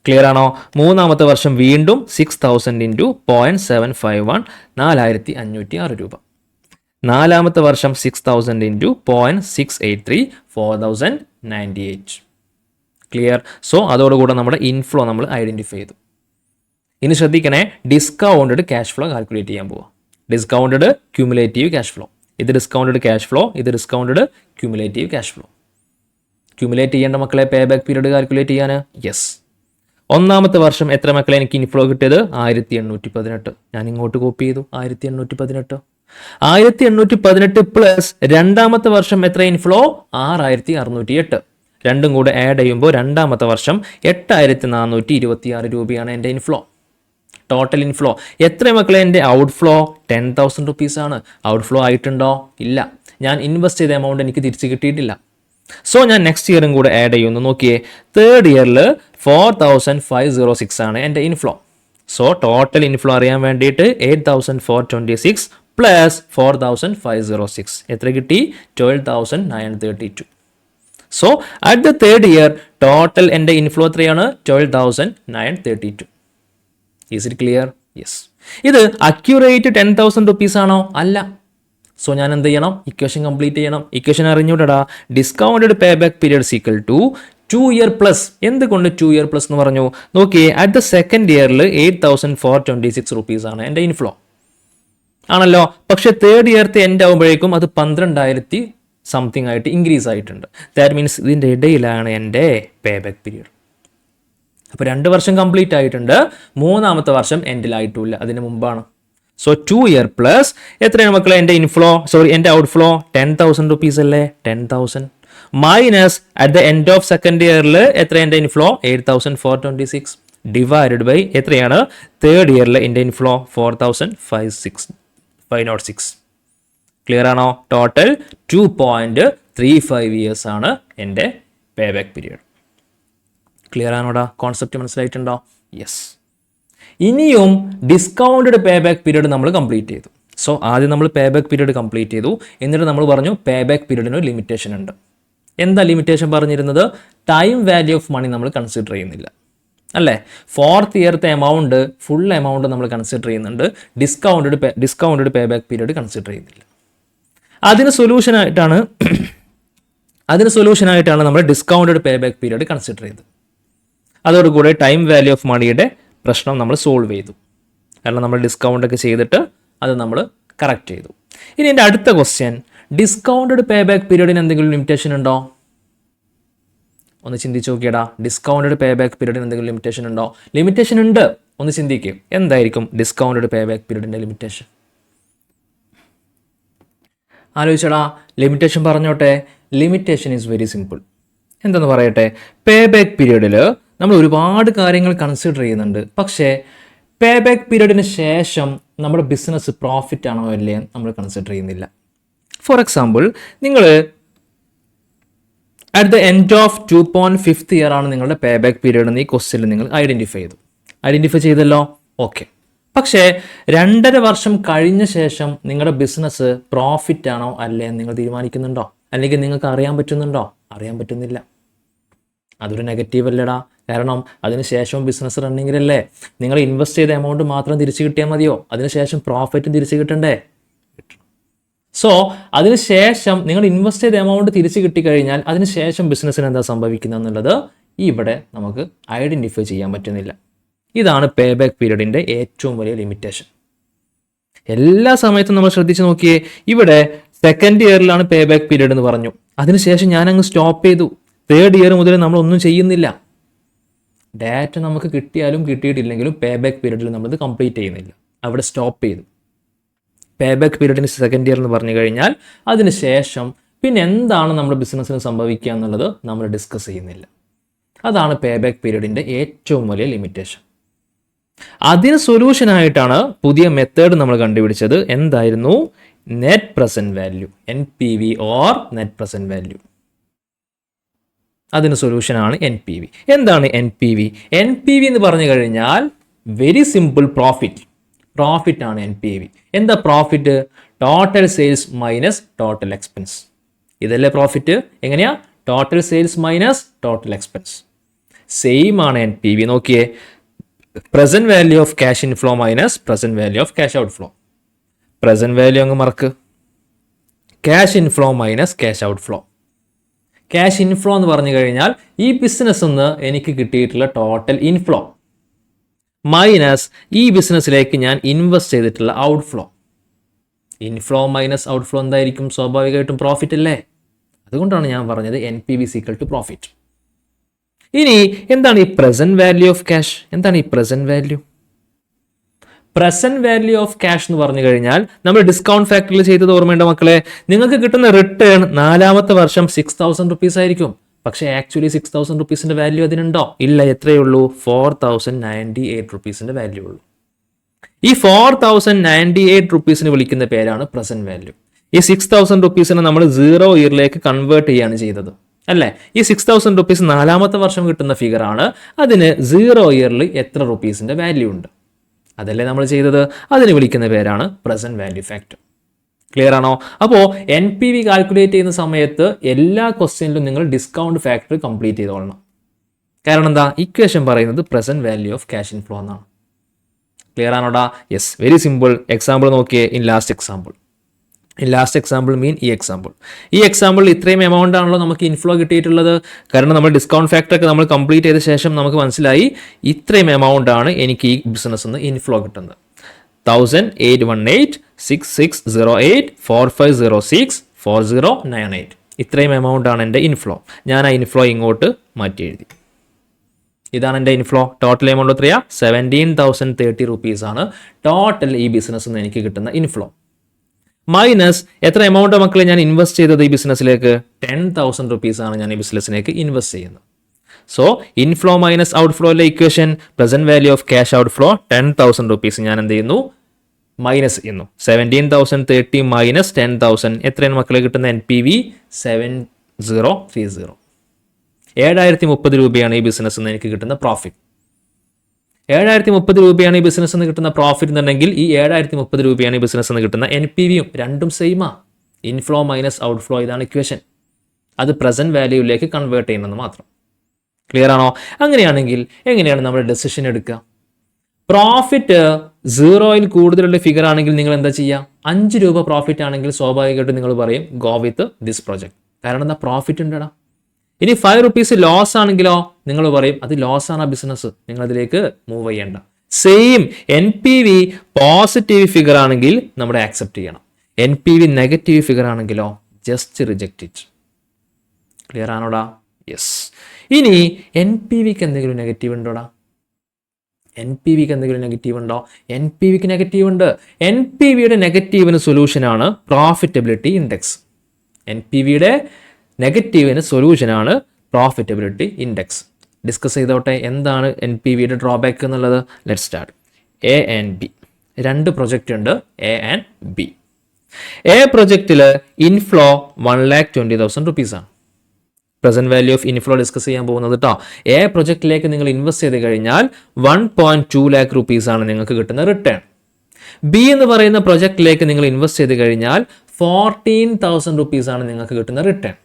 ക്ലിയർ ആണോ? മൂന്നാമത്തെ വർഷം വീണ്ടും 6,000 ഇൻറ്റു 0.751, 4,506 രൂപ. നാലാമത്തെ വർഷം 6,000 ഇൻറ്റു 0.683, 4,098. ക്ലിയർ? സോ അതോടുകൂടെ നമ്മുടെ ഇൻഫ്ലോ നമ്മൾ ഐഡൻറ്റിഫൈ ചെയ്തു. ഇനി ശ്രദ്ധിക്കണേ, ഡിസ്കൗണ്ടഡ് ക്യാഷ് ഫ്ലോ കാൽക്കുലേറ്റ് ചെയ്യാൻ പോവാം. Discounted cumulative cash flow. ഇത് ഡിസ്കൗണ്ടഡ് ക്യാഷ് ഫ്ലോ, ഇത് ഡിസ്കൗണ്ടഡ് ക്യൂമുലേറ്റീവ് ക്യാഷ് ഫ്ലോ. ക്യൂമുലേറ്റ് ചെയ്യേണ്ട മക്കളെ പേ ബാക്ക് പീരീഡ് കാൽക്കുലേറ്റ് ചെയ്യാൻ. യെസ്. ഒന്നാമത്തെ വർഷം എത്ര മക്കളെ എനിക്ക് ഇൻഫ്ലോ കിട്ടിയത്? 1,818. ഞാൻ ഇങ്ങോട്ട് കോപ്പി ചെയ്തു, 1,818. 1,818 പ്ലസ് രണ്ടാമത്തെ വർഷം എത്ര ഇൻഫ്ലോ? 6,608. രണ്ടും കൂടെ ആഡ് ചെയ്യുമ്പോൾ രണ്ടാമത്തെ വർഷം 8,426 രൂപയാണ് എൻ്റെ ഇൻഫ്ലോ. ടോട്ടൽ ഇൻഫ്ലോ എത്ര മക്കളെ? എൻ്റെ ഔട്ട് ഫ്ലോ 10,000 റുപ്പീസാണ്. ഔട്ട് ഫ്ലോ ആയിട്ടുണ്ടോ? ഇല്ല. ഞാൻ ഇൻവെസ്റ്റ് ചെയ്ത എമൗണ്ട് എനിക്ക് തിരിച്ച് കിട്ടിയിട്ടില്ല. സോ ഞാൻ നെക്സ്റ്റ് ഇയറും കൂടെ ആഡ് ചെയ്യുന്നു. നോക്കിയേ, തേർഡ് ഇയറിൽ 4,506 ആണ് എൻ്റെ ഇൻഫ്ലോ. സോ ടോട്ടൽ ഇൻഫ്ലോ അറിയാൻ വേണ്ടിയിട്ട് 8,426 പ്ലസ് 4,506 എത്ര കിട്ടി? 12,932. So at the third year total എൻ്റെ ഇൻഫ്ലോ എത്രയാണ്? 12,932. Is it clear? യെസ്. ഇത് അക്യുറേറ്റ് 10,000 റുപ്പീസ് ആണോ? അല്ല. സോ ഞാൻ എന്ത് ചെയ്യണം? ഇക്വേഷൻ കംപ്ലീറ്റ് ചെയ്യണം. ഇക്വേഷൻ അറിഞ്ഞൂടാ. Discounted pay back period equal to 2 year plus. എന്തുകൊണ്ട് 2 ഇയർ പ്ലസ് എന്ന് പറഞ്ഞു? നോക്കിയേ, അറ്റ് ദ സെക്കൻഡ് ഇയറിൽ 8,426 റുപ്പീസ് ആണ് എൻ്റെ ഇൻഫ്ലോ ആണല്ലോ. പക്ഷെ തേർഡ് ഇയർത്തെ എൻഡ് ആകുമ്പോഴേക്കും അത് 12,000 സംതിങ് ആയിട്ട് ഇൻക്രീസ് ആയിട്ടുണ്ട്. ദാറ്റ് മീൻസ് ഇതിൻ്റെ ഇടയിലാണ് എൻ്റെ പേ ബാക്ക് പീരീഡ്. അപ്പോൾ 2 വർഷം കംപ്ലീറ്റ് ആയിട്ടുണ്ട്, 3-ാമത്തെ വർഷം എൻഡിലായിട്ടുമില്ല, അതിന് മുമ്പാണ്. സോ 2 ഇയർ പ്ലസ് എത്രയാണ് മക്കളെ എൻ്റെ എൻ്റെ ഔട്ട്ഫ്ലോ? 10,000 റുപ്പീസ് അല്ലേ? 10,000 minus at the end of second ഇയറിൽ എത്ര എൻ്റെ ഇൻഫ്ലോ? 8,426 ഡിവൈഡഡ് ബൈ എത്രയാണ് തേർഡ് ഇയറിൽ എൻ്റെ ഇൻഫ്ലോ? 4,506. ക്ലിയർ ആണോ? ടോട്ടൽ 2.35 ഇയേഴ്സ് ആണ് എൻ്റെ പേ ബാക്ക് പീരീഡ്. ക്ലിയർ ആണോടാ? കോൺസെപ്റ്റ് മനസ്സിലായിട്ടുണ്ടോ? യെസ്. ഇനിയും ഡിസ്കൗണ്ടഡ് പേ ബാക്ക് പീരീഡ് നമ്മൾ കംപ്ലീറ്റ് ചെയ്തു. സോ ആദ്യം നമ്മൾ പേ ബാക്ക് പീരീഡ് കംപ്ലീറ്റ് ചെയ്തു. എന്നിട്ട് നമ്മൾ പറഞ്ഞു പേ ബാക്ക് പീരീഡിന് ഒരു ലിമിറ്റേഷൻ ഉണ്ട്. എന്താ ലിമിറ്റേഷൻ പറഞ്ഞിരുന്നത്? ടൈം വാല്യൂ ഓഫ് മണി നമ്മൾ കൺസിഡർ ചെയ്യുന്നില്ല അല്ലേ? 4th ഇയർത്തെ എമൗണ്ട്, ഫുൾ എമൗണ്ട് നമ്മൾ കൺസിഡർ ചെയ്യുന്നുണ്ട്. Discounted pay back period consider ചെയ്യുന്നില്ല. അതിന് സൊല്യൂഷനായിട്ടാണ് നമ്മൾ discounted pay back period consider ചെയ്തത്. അതോടുകൂടെ ടൈം വാല്യൂ ഓഫ് മണിയുടെ പ്രശ്നം നമ്മൾ സോൾവ് ചെയ്തു. കാരണം നമ്മൾ ഡിസ്കൗണ്ട് ഒക്കെ ചെയ്തിട്ട് അത് നമ്മൾ കറക്റ്റ് ചെയ്തു. ഇനി എൻ്റെ അടുത്ത ക്വസ്റ്റ്യൻ, ഡിസ്കൗണ്ടഡ് പേ ബാക്ക് പീരീഡിന് എന്തെങ്കിലും ലിമിറ്റേഷൻ ഉണ്ടോ? ഒന്ന് ചിന്തിച്ച് നോക്കിയടാ. ഡിസ്കൗണ്ടഡ് പേ ബാക്ക് പീരീഡിന് എന്തെങ്കിലും ലിമിറ്റേഷൻ ഉണ്ടോ? ലിമിറ്റേഷൻ ഉണ്ട്. ഒന്ന് ചിന്തിക്കുക, എന്തായിരിക്കും ഡിസ്കൗണ്ടഡ് പേ ബാക്ക് പീരീഡിൻ്റെ ലിമിറ്റേഷൻ? ആലോചിച്ചടാ. ലിമിറ്റേഷൻ പറഞ്ഞോട്ടെ. Limitation is very simple. എന്തെന്ന് പറയട്ടെ? പേ ബാക്ക് പീരീഡിൽ നമ്മൾ ഒരുപാട് കാര്യങ്ങൾ കൺസിഡർ ചെയ്യുന്നുണ്ട്. പക്ഷേ പേ ബാക്ക് പീരീഡിന് ശേഷം നമ്മുടെ ബിസിനസ് പ്രോഫിറ്റ് ആണോ അല്ലേ നമ്മൾ കൺസിഡർ ചെയ്യുന്നില്ല. ഫോർ എക്സാമ്പിൾ, നിങ്ങൾ at the end of 2.5th year ആണ് നിങ്ങളുടെ പേ ബാക്ക് പീരീഡ് എന്ന് ഈ ക്വസ്റ്റ്യനിൽ നിങ്ങൾ ഐഡൻറ്റിഫൈ ചെയ്തല്ലോ. ഓക്കെ. പക്ഷേ 2.5 വർഷം കഴിഞ്ഞ ശേഷം നിങ്ങളുടെ ബിസിനസ് പ്രോഫിറ്റ് ആണോ അല്ലേ എന്ന് നിങ്ങൾ തീരുമാനിക്കുന്നുണ്ടോ? അല്ലെങ്കിൽ നിങ്ങൾക്ക് അറിയാൻ പറ്റുന്നുണ്ടോ? അറിയാൻ പറ്റുന്നില്ല. അതൊരു നെഗറ്റീവ് അല്ലടാ. കാരണം അതിനുശേഷം ബിസിനസ് റണ്ണിങ്ങിലല്ലേ. നിങ്ങൾ ഇൻവെസ്റ്റ് ചെയ്ത എമൗണ്ട് മാത്രം തിരിച്ചു കിട്ടിയാൽ മതിയോ? അതിനുശേഷം പ്രോഫിറ്റും തിരിച്ചു കിട്ടണ്ടേ? സോ അതിനുശേഷം നിങ്ങൾ ഇൻവെസ്റ്റ് ചെയ്ത എമൗണ്ട് തിരിച്ചു കിട്ടിക്കഴിഞ്ഞാൽ അതിനുശേഷം ബിസിനസ്സിന് എന്താ സംഭവിക്കുന്നത് എന്നുള്ളത് ഇവിടെ നമുക്ക് ഐഡൻറ്റിഫൈ ചെയ്യാൻ പറ്റുന്നില്ല. ഇതാണ് പേ ബാക്ക് പീരീഡിൻ്റെ ഏറ്റവും വലിയ ലിമിറ്റേഷൻ. എല്ലാ സമയത്തും നമ്മൾ ശ്രദ്ധിച്ച് നോക്കിയേ, ഇവിടെ സെക്കൻഡ് ഇയറിലാണ് പേ ബാക്ക് പീരീഡ് എന്ന് പറഞ്ഞു. അതിനുശേഷം ഞാൻ അങ്ങ് സ്റ്റോപ്പ് ചെയ്തു. തേർഡ് ഇയർ മുതൽ നമ്മളൊന്നും ചെയ്യുന്നില്ല. ഡാറ്റ നമുക്ക് കിട്ടിയാലും കിട്ടിയിട്ടില്ലെങ്കിലും പേ ബാക്ക് പീരീഡിൽ നമ്മളിത് കംപ്ലീറ്റ് ചെയ്യുന്നില്ല, അവിടെ സ്റ്റോപ്പ് ചെയ്തു. പേ ബാക്ക് പീരീഡിന് സെക്കൻഡ് ഇയർ എന്ന് പറഞ്ഞു കഴിഞ്ഞാൽ അതിനുശേഷം പിന്നെ എന്താണ് നമ്മുടെ ബിസിനസ്സിന് സംഭവിക്കുക എന്നുള്ളത് നമ്മൾ ഡിസ്കസ് ചെയ്യുന്നില്ല. അതാണ് പേ ബാക്ക് പീരീഡിൻ്റെ ഏറ്റവും വലിയ ലിമിറ്റേഷൻ. അതിന് സൊല്യൂഷനായിട്ടാണ് പുതിയ മെത്തേഡ് നമ്മൾ കണ്ടുപിടിച്ചത്. എന്തായിരുന്നു? Net present value, NPV or net present value. അതിന് സൊല്യൂഷനാണ് NPV. എന്താണ് NPV? NPV എന്ന് പറഞ്ഞു കഴിഞ്ഞാൽ വെരി സിമ്പിൾ, പ്രോഫിറ്റ് ആണ് NPV. എന്താ profit? Total sales minus total expense. ഇതല്ലേ പ്രോഫിറ്റ്? എങ്ങനെയാ? Total sales minus total expense. Same ആണ് NPV. നോക്കിയേ, present value of cash inflow minus present value of cash outflow. Present value അങ്ങ് മറക്ക്. Cash inflow minus cash outflow. Cash inflow എന്ന് പറഞ്ഞു കഴിഞ്ഞാൽ ഈ ബിസിനസ് നിന്ന് എനിക്ക് കിട്ടിയിട്ടുള്ള ടോട്ടൽ ഇൻഫ്ലോ മൈനസ് ഈ ബിസിനസ്സിലേക്ക് ഞാൻ ഇൻവെസ്റ്റ് ചെയ്തിട്ടുള്ള ഔട്ട്ഫ്ലോ. ഇൻഫ്ലോ മൈനസ് ഔട്ട്ഫ്ലോ എന്തായിരിക്കും? സ്വാഭാവികമായിട്ടും പ്രോഫിറ്റ് അല്ലേ? അതുകൊണ്ടാണ് ഞാൻ പറഞ്ഞത് NPV = പ്രോഫിറ്റ്. ഇനി എന്താണ് ഈ പ്രസന്റ് വാല്യൂ ഓഫ് ക്യാഷ്? എന്താണ് ഈ present value? Present value of cash എന്ന് പറഞ്ഞു കഴിഞ്ഞാൽ നമ്മൾ ഡിസ്കൗണ്ട് ഫാക്ടറിൽ ചെയ്തത് ഓർമ്മയുണ്ടോ മക്കളെ? നിങ്ങൾക്ക് കിട്ടുന്ന റിട്ടേൺ 4ാമത്തെ വർഷം 6,000 റുപ്പീസ് ആയിരിക്കും. പക്ഷേ ആക്ച്വലി 6,000 റുപ്പീസിന്റെ വാല്യൂ അതിനുണ്ടോ? ഇല്ല. എത്രയേ ഉള്ളൂ? 4,098 റുപ്പീസിന്റെ വാല്യൂ ഉള്ളൂ. ഈ 4,098 റുപ്പീസിന് വിളിക്കുന്ന പേരാണ് പ്രസന്റ് വാല്യൂ. ഈ 6,000 റുപ്പീസിനെ നമ്മൾ 0 ഇയറിലേക്ക് കൺവേർട്ട് ചെയ്യാണ് ചെയ്തത് അല്ലേ? ഈ 6,000 റുപ്പീസ് 4ാമത്തെ വർഷം കിട്ടുന്ന ഫിഗർ ആണ്. അതിന് 0 ഇയറിൽ എത്ര റുപ്പീസിന്റെ വാല്യൂ ഉണ്ട് അതല്ലേ നമ്മൾ ചെയ്തത്. അതിന് വിളിക്കുന്ന പേരാണ് പ്രസന്റ് വാല്യൂ ഫാക്ടർ. ക്ലിയർ ആണോ? അപ്പോൾ NPV കാൽക്കുലേറ്റ് ചെയ്യുന്ന സമയത്ത് എല്ലാ ക്വസ്റ്റ്യനിലും നിങ്ങൾ ഡിസ്കൗണ്ട് ഫാക്ടർ കംപ്ലീറ്റ് ചെയ്തോളണം. കാരണം എന്താ? ഇക്വേഷൻ പറയുന്നത് present value of cash inflow എന്നാണ്. ക്ലിയർ ആണോടാ? Yes, very simple. എക്സാമ്പിൾ നോക്കിയേ. In last example last example mean ഈ എക്സാമ്പിൾ ഇത്രയും എമൗണ്ട് ആണല്ലോ നമുക്ക് ഇൻഫ്ലോ കിട്ടിയിട്ടുള്ളത്. കാരണം നമ്മൾ ഡിസ്കൗണ്ട് ഫാക്ടർ ഒക്കെ നമ്മൾ കംപ്ലീറ്റ് ചെയ്ത ശേഷം നമുക്ക് മനസ്സിലായി ഇത്രയും എമൗണ്ട് ആണ് എനിക്ക് ഈ ബിസിനസ് നിന്ന് ഇൻഫ്ലോ കിട്ടുന്നത്. 1818660845064098 ഇത്രയും എമൗണ്ട് ആണ് എൻ്റെ ഇൻഫ്ലോ. ഞാൻ ആ ഇൻഫ്ലോ ഇങ്ങോട്ട് മാറ്റി എഴുതി. ഇതാണ് എൻ്റെ ഇൻഫ്ലോ. ടോട്ടൽ എമൗണ്ട് എത്രയാ? 17,030 റുപ്പീസ് ആണ് ടോട്ടൽ ഈ ബിസിനസ് നിന്ന് എനിക്ക് കിട്ടുന്ന ഇൻഫ്ലോ. മൈനസ് എത്ര എമൗണ്ട് മക്കളെ ഞാൻ ഇൻവെസ്റ്റ് ചെയ്തത് ഈ ബിസിനസ്സിലേക്ക്? 10,000 റുപ്പീസ് ആണ് ഞാൻ ഈ ബിസിനസ്സിലേക്ക് ഇൻവെസ്റ്റ് ചെയ്യുന്നത്. സോ ഇൻഫ്ലോ മൈനസ് ഔട്ട്ഫ്ലോയിലെ equation present value of cash outflow 10,000 rupees ഞാൻ എന്ത് ചെയ്യുന്നു? മൈനസ് ചെയ്യുന്നു. 17,030 മൈനസ് 10,000 എത്രയാണ് മക്കളെ കിട്ടുന്ന NPV? 7030. 7,030 രൂപയാണ് ഈ ബിസിനസ് നിന്ന് എനിക്ക് കിട്ടുന്ന പ്രോഫിറ്റ്. 7,030 രൂപയാണ് ഈ ബിസിനസ് നിന്ന് കിട്ടുന്ന പ്രോഫിറ്റ് എന്നുണ്ടെങ്കിൽ ഈ 7,030 രൂപയാണ് ഈ ബിസിനസ് നിന്ന് കിട്ടുന്ന NPVയും. രണ്ടും സെയിമാ. ഇൻഫ്ലോ മൈനസ് ഔട്ട്ഫ്ലോ ഇതാണ് ഇക്വേഷൻ. അത് പ്രസന്റ് വാല്യൂയിലേക്ക് കൺവേർട്ട് ചെയ്യുന്നത് മാത്രം. ക്ലിയർ ആണോ? അങ്ങനെയാണെങ്കിൽ എങ്ങനെയാണ് നമ്മൾ ഡെസിഷൻ എടുക്കുക? പ്രോഫിറ്റ് 0ൽ കൂടുതലുള്ള ഫിഗർ ആണെങ്കിൽ നിങ്ങൾ എന്താ ചെയ്യുക? 5 രൂപ പ്രോഫിറ്റ് ആണെങ്കിൽ സ്വാഭാവികമായിട്ടും നിങ്ങൾ പറയും ഗോ വിത്ത് ദിസ് പ്രോജക്റ്റ്. കാരണം എന്താ? പ്രോഫിറ്റ് ഉണ്ടടാ. ഇനി 5 റുപ്പീസ് ലോസ് ആണെങ്കിലോ നിങ്ങൾ പറയും അത് ലോസ് ആണ് ആ ബിസിനസ്, നിങ്ങൾ അതിലേക്ക് മൂവ് ചെയ്യേണ്ട. സെയിം NPV പോസിറ്റീവ് ഫിഗർ ആണെങ്കിൽ നമ്മുടെ ആക്സെപ്റ്റ് ചെയ്യണം. NPV നെഗറ്റീവ് ഫിഗർ ആണെങ്കിലോ ജസ്റ്റ് റിജക്റ്റ് ഇറ്റ്. ക്ലിയർ ആണോടാ? യെസ്. ഇനി NPVക്ക് എന്തെങ്കിലും നെഗറ്റീവ് ഉണ്ടോടാ? NPVക്ക് എന്തെങ്കിലും നെഗറ്റീവ് ഉണ്ടോ? NPVക്ക് നെഗറ്റീവ് ഉണ്ട്. NPVയുടെ നെഗറ്റീവിന് സൊല്യൂഷനാണ് പ്രോഫിറ്റബിലിറ്റി ഇൻഡെക്സ്. NPVയുടെ നെഗറ്റീവിന് സൊല്യൂഷനാണ് പ്രോഫിറ്റബിലിറ്റി ഇൻഡെക്സ്. ഡിസ്കസ് ചെയ്തോട്ടെ എന്താണ് NPVയുടെ ഡ്രോബാക്ക് എന്നുള്ളത്. Let start. A and B രണ്ട് പ്രൊജക്റ്റ് ഉണ്ട്. A and B. A പ്രൊജക്റ്റിൽ ഇൻഫ്ലോ 1,20,000 റുപ്പീസ് ആണ്. Present value of inflow discuss ചെയ്യാൻ പോകുന്നത് കേട്ടോ. A പ്രൊജക്റ്റിലേക്ക് നിങ്ങൾ ഇൻവെസ്റ്റ് ചെയ്ത് കഴിഞ്ഞാൽ 1.2 lakh റുപ്പീസ് ആണ് നിങ്ങൾക്ക് കിട്ടുന്ന റിട്ടേൺ. B എന്ന് പറയുന്ന പ്രൊജക്റ്റിലേക്ക് നിങ്ങൾ ഇൻവെസ്റ്റ് ചെയ്ത് കഴിഞ്ഞാൽ 14,000 റുപ്പീസ് ആണ് നിങ്ങൾക്ക് കിട്ടുന്ന റിട്ടേൺ.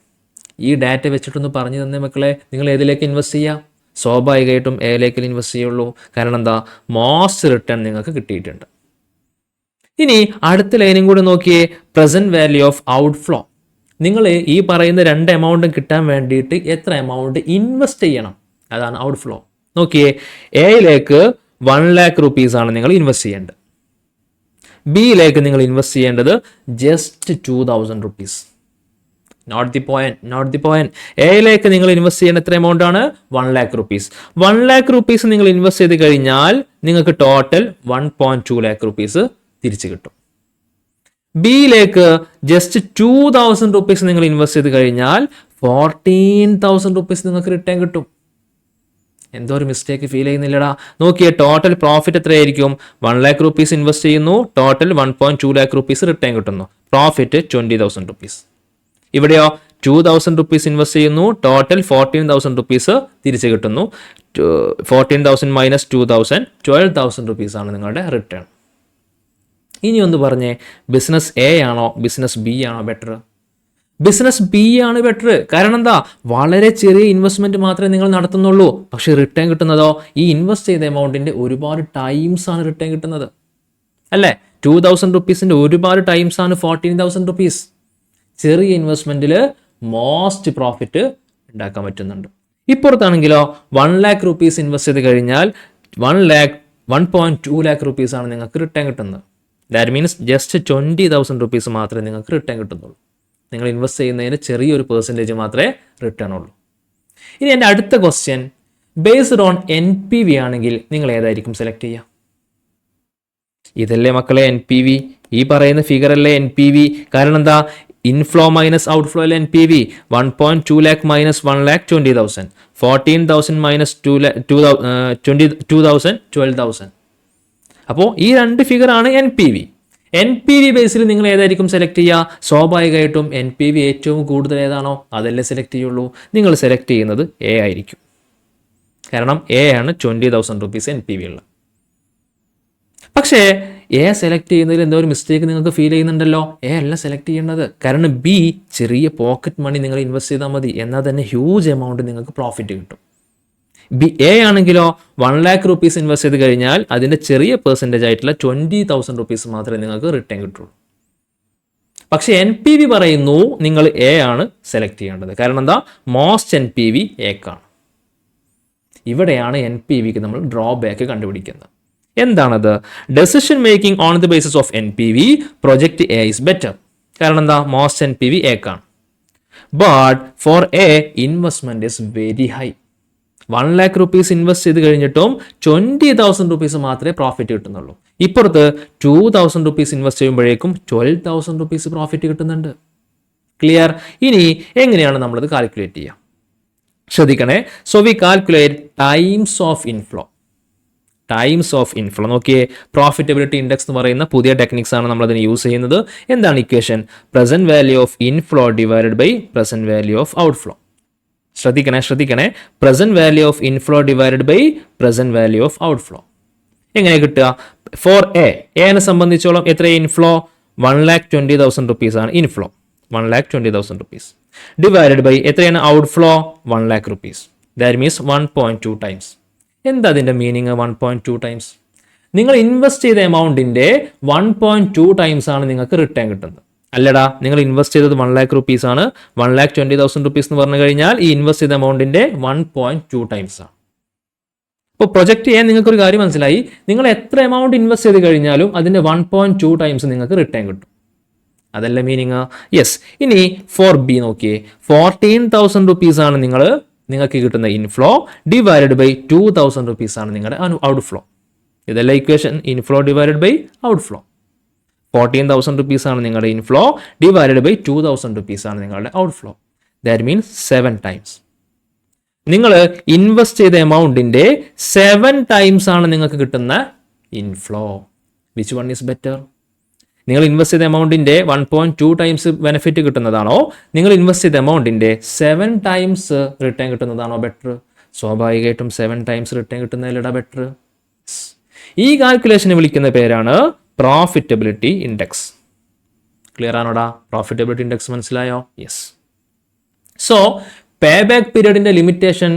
ഈ ഡാറ്റ വെച്ചിട്ടൊന്ന് പറഞ്ഞു തന്നെ മക്കളെ, നിങ്ങൾ ഏതിലേക്ക് ഇൻവെസ്റ്റ് ചെയ്യുക? സ്വാഭാവികമായിട്ടും എയിലേക്ക് ഇൻവെസ്റ്റ് ചെയ്യുള്ളൂ. കാരണം എന്താ? മോസ്റ്റ് റിട്ടേൺ നിങ്ങൾക്ക് കിട്ടിയിട്ടുണ്ട്. ഇനി അടുത്ത ലൈനും കൂടി നോക്കിയേ. Present value of outflow. നിങ്ങൾ ഈ പറയുന്ന രണ്ട് എമൗണ്ടും കിട്ടാൻ വേണ്ടിയിട്ട് എത്ര എമൗണ്ട് ഇൻവെസ്റ്റ് ചെയ്യണം? അതാണ് ഔട്ട്ഫ്ലോ. നോക്കിയേ, എയിലേക്ക് 1 lakh റുപ്പീസ് ആണ് നിങ്ങൾ ഇൻവെസ്റ്റ് ചെയ്യേണ്ടത്. ബിയിലേക്ക് നിങ്ങൾ ഇൻവെസ്റ്റ് ചെയ്യേണ്ടത് just 2,000 rupees. Note the point. എയിലേക്ക് നിങ്ങൾ ഇൻവെസ്റ്റ് ചെയ്യുന്ന എത്ര എമൗണ്ട് ആണ്? 1 lakh റുപ്പീസ്. 1 lakh റുപ്പീസ് നിങ്ങൾ ഇൻവെസ്റ്റ് ചെയ്ത് കഴിഞ്ഞാൽ നിങ്ങൾക്ക് ടോട്ടൽ 1.2 lakh റുപ്പീസ് തിരിച്ചു കിട്ടും. ബിയിലേക്ക് ജസ്റ്റ് 2,000 റുപ്പീസ് നിങ്ങൾ ഇൻവെസ്റ്റ് ചെയ്ത് കഴിഞ്ഞാൽ 14,000 റുപ്പീസ് നിങ്ങൾക്ക് റിട്ടേൺ കിട്ടും. എന്തോ ഒരു മിസ്റ്റേക്ക് ഫീൽ ചെയ്യുന്നില്ലടാ. നോക്കിയേ, ടോട്ടൽ പ്രോഫിറ്റ് എത്രയായിരിക്കും? 1 lakh റുപ്പീസ് ഇൻവെസ്റ്റ് ചെയ്യുന്നു, ടോട്ടൽ 1.2 lakh റുപ്പീസ് റിട്ടേൺ കിട്ടുന്നു. Profit 20,000 rupees. ഇവിടെയോ 2,000 റുപ്പീസ് ഇൻവെസ്റ്റ് ചെയ്യുന്നു, ടോട്ടൽ 14,000 റുപ്പീസ് തിരിച്ചു കിട്ടുന്നു. 14,000 മൈനസ് 2,000 12,000 റുപ്പീസ് ആണ് നിങ്ങളുടെ റിട്ടേൺ. ഇനി ഒന്ന് പറഞ്ഞേ, ബിസിനസ് എ ആണോ ബിസിനസ് ബി ആണോ ബെറ്റർ? ബിസിനസ് ബി ആണ് ബെറ്റർ. കാരണം എന്താ? വളരെ ചെറിയ ഇൻവെസ്റ്റ്മെന്റ് മാത്രമേ നിങ്ങൾ നടത്തുന്നുള്ളൂ. പക്ഷേ റിട്ടേൺ കിട്ടുന്നതോ ഈ ഇൻവെസ്റ്റ് ചെയ്ത എമൗണ്ടിന്റെ ഒരുപാട് ടൈംസ് ആണ് റിട്ടേൺ കിട്ടുന്നത്. അല്ലേ? 2,000 റുപ്പീസിന്റെ ഒരുപാട് ടൈംസ് ആണ് 14,000 റുപ്പീസ്. ചെറിയ ഇൻവെസ്റ്റ്മെന്റിൽ മോസ്റ്റ് പ്രോഫിറ്റ് ഉണ്ടാക്കാൻ പറ്റുന്നുണ്ട്. ഇപ്പുറത്താണെങ്കിലോ 1 lakh റുപ്പീസ് ഇൻവെസ്റ്റ് ചെയ്ത് കഴിഞ്ഞാൽ 1.2 lakh റുപ്പീസ് ആണ് നിങ്ങൾക്ക് റിട്ടേൺ കിട്ടുന്നത്. ദാറ്റ് മീൻസ് ജസ്റ്റ് 20,000 റുപ്പീസ് മാത്രമേ നിങ്ങൾക്ക് റിട്ടേൺ കിട്ടുന്നുള്ളൂ. നിങ്ങൾ ഇൻവെസ്റ്റ് ചെയ്യുന്നതിന് ചെറിയൊരു പെർസെൻറ്റേജ് മാത്രമേ റിട്ടേൺ ഉള്ളൂ. ഇനി എൻ്റെ അടുത്ത ക്വസ്റ്റ്യൻ, ബേസ്ഡ് ഓൺ NPV ആണെങ്കിൽ നിങ്ങൾ ഏതായിരിക്കും സെലക്ട് ചെയ്യുക? ഇതല്ലേ മക്കളെ NPV? ഈ പറയുന്ന ഫിഗർ അല്ലേ NPV? കാരണം എന്താ? ഇൻഫ്ലോ മൈനസ് ഔട്ട്ഫ്ലോ അല്ലേ NPV? 1.2 lakh minus 1 lakh 20,000, 14,000 minus 2,000 12,000. അപ്പോൾ ഈ രണ്ട് ഫിഗർ ആണ് NPV. NPV ബേസിൽ നിങ്ങൾ ഏതായിരിക്കും സെലക്ട് ചെയ്യുക? സ്വാഭാവികമായിട്ടും NPV ഏറ്റവും കൂടുതൽ ഏതാണോ അതല്ലേ സെലക്ട് ചെയ്യുള്ളൂ. നിങ്ങൾ സെലക്ട് ചെയ്യുന്നത് A ആയിരിക്കും. കാരണം A ആണ് 20,000 റുപ്പീസ് NPV ഉള്ളത്. പക്ഷേ A സെലക്ട് ചെയ്യുന്നതിൽ എന്തോ ഒരു മിസ്റ്റേക്ക് നിങ്ങൾക്ക് ഫീൽ ചെയ്യുന്നുണ്ടല്ലോ. A അല്ല സെലക്ട് ചെയ്യേണ്ടത്. കാരണം B ചെറിയ പോക്കറ്റ് മണി നിങ്ങൾ ഇൻവെസ്റ്റ് ചെയ്താൽ മതി, എന്നാൽ തന്നെ ഹ്യൂജ് എമൗണ്ട് നിങ്ങൾക്ക് പ്രോഫിറ്റ് കിട്ടും. A ആണെങ്കിലോ 1 lakh റുപ്പീസ് ഇൻവെസ്റ്റ് ചെയ്ത് കഴിഞ്ഞാൽ അതിൻ്റെ ചെറിയ പെർസെൻറ്റേജ് ആയിട്ടുള്ള 20,000 റുപ്പീസ് മാത്രമേ നിങ്ങൾക്ക് റിട്ടേൺ കിട്ടുള്ളൂ. പക്ഷേ NPV പറയുന്നു നിങ്ങൾ എ ആണ് സെലക്ട് ചെയ്യേണ്ടത്. കാരണം എന്താ? മോസ്റ്റ് NPV എക്കാണ്. ഇവിടെയാണ് NPVക്ക് നമ്മൾ ഡ്രോബാക്ക് കണ്ടുപിടിക്കുന്നത്. എന്താണത്? Decision making on the basis of NPV project A is better. കാരണം എന്താ? മോസ്റ്റ് NPV എക്കാണ്. But for A investment is very high. 1 lakh rupees invest ചെയ്ത് കഴിഞ്ഞിട്ടും 20,000 rupees മാത്രമേ പ്രോഫിറ്റ് കിട്ടുന്നുള്ളൂ. ഇപ്പുറത്ത് 2,000 rupees ഇൻവെസ്റ്റ് ചെയ്യുമ്പോഴേക്കും 12,000 rupees പ്രോഫിറ്റ് കിട്ടുന്നുണ്ട്. ക്ലിയർ? ഇനി എങ്ങനെയാണ് നമ്മളത് കാൽക്കുലേറ്റ് ചെയ്യുക? ശ്രദ്ധിക്കണേ. So we calculate times of inflow. Times of inflow നോക്കിയേ. പ്രോഫിറ്റബിലിറ്റി ഇൻഡെക്സ് എന്ന് പറയുന്ന പുതിയ ടെക്നിക്സ് ആണ് നമ്മൾ അതിന് യൂസ് ചെയ്യുന്നത്. എന്താണ് equation? Present value of inflow divided by present value of outflow. ശ്രദ്ധിക്കണേ. Present value of inflow divided by present value of outflow. എങ്ങനെ കിട്ടുക? ഫോർ എനെ സംബന്ധിച്ചോളം എത്ര ഇൻഫ്ലോ? 1,20,000 rupees ആണ് ഇൻഫ്ലോ. 1,20,000 rupees ഡിവൈഡഡ് ബൈ എത്രയാണ് outflow? 1 lakh rupees. That means 1.2 times. എന്താ അതിൻ്റെ മീനിങ്? 1.2 ടൈംസ്. നിങ്ങൾ ഇൻവെസ്റ്റ് ചെയ്ത എമൗണ്ടിൻ്റെ 1.2 ടൈംസ് ആണ് നിങ്ങൾക്ക് റിട്ടേൺ കിട്ടുന്നത്. അല്ലടാ, നിങ്ങൾ ഇൻവെസ്റ്റ് ചെയ്തത് 1 lakh rupees ആണ്. 1,20,000 rupees എന്ന് പറഞ്ഞു കഴിഞ്ഞാൽ ഈ ഇൻവെസ്റ്റ് ചെയ്ത എമൗണ്ടിൻ്റെ 1.2 ടൈംസ് ആണ്. അപ്പോൾ പ്രൊജക്റ്റ് ചെയ്യാൻ നിങ്ങൾക്കൊരു കാര്യം മനസ്സിലായി. നിങ്ങൾ എത്ര എമൗണ്ട് ഇൻവെസ്റ്റ് ചെയ്ത് കഴിഞ്ഞാലും അതിൻ്റെ 1.2 ടൈംസ് നിങ്ങൾക്ക് റിട്ടേൺ കിട്ടും. അതല്ല മീനിങ്? യെസ്. ഇനി ഫോർ ബി നോക്കിയേ. 14,000 rupees ആണ് നിങ്ങൾക്ക് കിട്ടുന്ന ഇൻഫ്ലോ ഡിവൈഡഡ് ബൈ 2,000 rupees ആണ് നിങ്ങളുടെ ഔട്ട്ഫ്ലോ. ഇതല്ല equation? Inflow divided by outflow. 14,000 rupees ആണ് നിങ്ങളുടെ ഇൻഫ്ലോ ഡിവൈഡഡ് ബൈ 2,000 rupees ആണ് നിങ്ങളുടെ ഔട്ട്ഫ്ലോ. That means 7 times. നിങ്ങൾ ഇൻവെസ്റ്റ് ചെയ്ത എമൗണ്ടിൻ്റെ 7 ടൈംസ് ആണ് നിങ്ങൾക്ക് കിട്ടുന്ന inflow. Which one is better? നിങ്ങൾ ഇൻവെസ്റ്റ് ചെയ്ത എമൗണ്ടിൻ്റെ 1.2 ടൈംസ് ബെനിഫിറ്റ് കിട്ടുന്നതാണോ, നിങ്ങൾ ഇൻവെസ്റ്റ് ചെയ്ത എമൗണ്ടിൻ്റെ 7 ടൈംസ് റിട്ടേൺ കിട്ടുന്നതാണോ ബെറ്റർ? സ്വാഭാവികമായിട്ടും 7 ടൈംസ് റിട്ടേൺ കിട്ടുന്നതിലിടാ ബെറ്റർ. ഈ കാൽക്കുലേഷനെ വിളിക്കുന്ന പേരാണ് പ്രോഫിറ്റബിലിറ്റി ഇൻഡെക്സ്. ക്ലിയർ ആണോടാ? പ്രോഫിറ്റബിലിറ്റി ഇൻഡെക്സ് മനസ്സിലായോ? യെസ്. സോ പേ ബാക്ക് പീരീഡിൻ്റെ ലിമിറ്റേഷൻ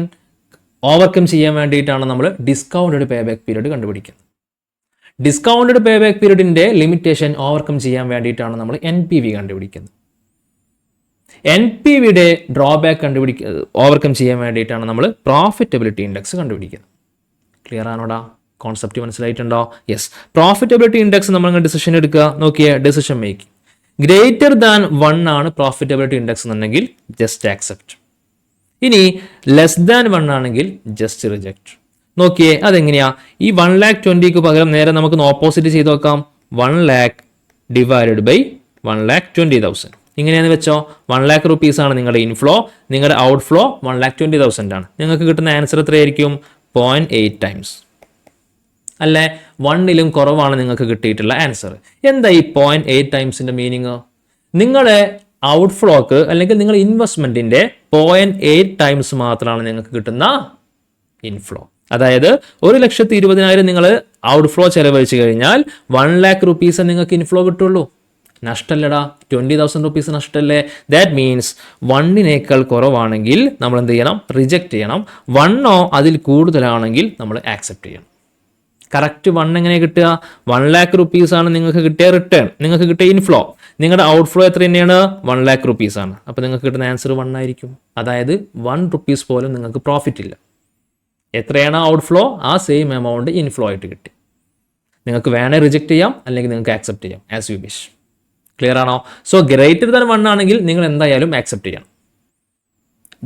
ഓവർകം ചെയ്യാൻ വേണ്ടിയിട്ടാണ് നമ്മൾ ഡിസ്കൗണ്ടഡ് പേ ബാക്ക് പീരീഡ് കണ്ടുപിടിക്കുന്നത്. ഡിസ്കൗണ്ടഡ് പേ ബാക്ക് പീരീഡിൻ്റെ ലിമിറ്റേഷൻ ഓവർകം ചെയ്യാൻ വേണ്ടിയിട്ടാണ് നമ്മൾ NPV കണ്ടുപിടിക്കുന്നത്. NPVയുടെ ഡ്രോബാക്ക് ഓവർകം ചെയ്യാൻ വേണ്ടിയിട്ടാണ് നമ്മൾ പ്രോഫിറ്റബിലിറ്റി ഇൻഡെക്സ് കണ്ടുപിടിക്കുന്നത്. ക്ലിയർ ആണോടാ? കോൺസെപ്റ്റ് മനസ്സിലായിട്ടുണ്ടോ? യെസ്. പ്രോഫിറ്റബിലിറ്റി ഇൻഡെക്സ് നമ്മൾ ഡിസിഷൻ എടുക്കുക. നോക്കിയേ, ഡിസിഷൻ മേക്കിംഗ് ഗ്രേറ്റർ ദാൻ 1 ആണ് പ്രോഫിറ്റബിലിറ്റി ഇൻഡെക്സ് എന്നുണ്ടെങ്കിൽ ജസ്റ്റ് ആക്സെപ്റ്റ്. ഇനി ലെസ് ദാൻ 1 ആണെങ്കിൽ ജസ്റ്റ് റിജക്റ്റ്. നോക്കിയേ, അതെങ്ങനെയാ? ഈ 1,20,000 പകരം നേരെ നമുക്ക് ഓപ്പോസിറ്റ് ചെയ്ത് നോക്കാം. 1 lakh ഡിവൈഡഡ് ബൈ 1,20,000. ഇങ്ങനെയാന്ന് വെച്ചോ. 1 lakh rupees ആണ് നിങ്ങളുടെ ഇൻഫ്ലോ, നിങ്ങളുടെ ഔട്ട്ഫ്ലോ 1,20,000 ആണ്. നിങ്ങൾക്ക് കിട്ടുന്ന ആൻസർ എത്രയായിരിക്കും? 0.8 ടൈംസ്. അല്ലേ? 1ലും കുറവാണ് നിങ്ങൾക്ക് കിട്ടിയിട്ടുള്ള ആൻസർ. എന്താ ഈ 0.8 ടൈംസിൻ്റെ മീനിങ്? നിങ്ങളുടെ ഔട്ട്ഫ്ലോക്ക് അല്ലെങ്കിൽ നിങ്ങൾ ഇൻവെസ്റ്റ്മെൻറ്റിൻ്റെ 0.8 ടൈംസ് മാത്രമാണ് നിങ്ങൾക്ക് കിട്ടുന്ന ഇൻഫ്ലോ. അതായത് 1,20,000 നിങ്ങൾ ഔട്ട്ഫ്ലോ ചെലവഴിച്ച് കഴിഞ്ഞാൽ 1 lakh rupees നിങ്ങൾക്ക് ഇൻഫ്ലോ കിട്ടുള്ളൂ. നഷ്ടമല്ലടാ? 20,000 rupees നഷ്ടമല്ലേ? ദാറ്റ് മീൻസ് 1നേക്കാൾ കുറവാണെങ്കിൽ നമ്മൾ എന്ത് ചെയ്യണം? റിജക്റ്റ് ചെയ്യണം. 1 അതിൽ കൂടുതലാണെങ്കിൽ നമ്മൾ ആക്സെപ്റ്റ് ചെയ്യണം. കറക്റ്റ് 1 എങ്ങനെ കിട്ടുക? 1 lakh rupees ആണ് നിങ്ങൾക്ക് കിട്ടിയ റിട്ടേൺ, നിങ്ങൾക്ക് കിട്ടിയ ഇൻഫ്ലോ. നിങ്ങളുടെ ഔട്ട്ഫ്ലോ എത്ര തന്നെയാണ്? 1 lakh rupees ആണ്. അപ്പോൾ നിങ്ങൾക്ക് കിട്ടുന്ന ആൻസർ 1 ആയിരിക്കും. അതായത് 1 rupees പോലും നിങ്ങൾക്ക് പ്രോഫിറ്റ് ഇല്ല. എത്രയാണ് ഔട്ട്ഫ്ലോ, ആ സെയിം എമൗണ്ട് ഇൻഫ്ലോ ആയിട്ട് കിട്ടി. നിങ്ങൾക്ക് വേണേൽ റിജക്റ്റ് ചെയ്യാം, അല്ലെങ്കിൽ നിങ്ങൾക്ക് ആക്സെപ്റ്റ് ചെയ്യാം, ആസ് യു വിഷ്. ക്ലിയർ ആണോ? സോ ഗ്രേറ്റർ ദാൻ 1 ആണെങ്കിൽ നിങ്ങൾ എന്തായാലും ആക്സെപ്റ്റ് ചെയ്യണം.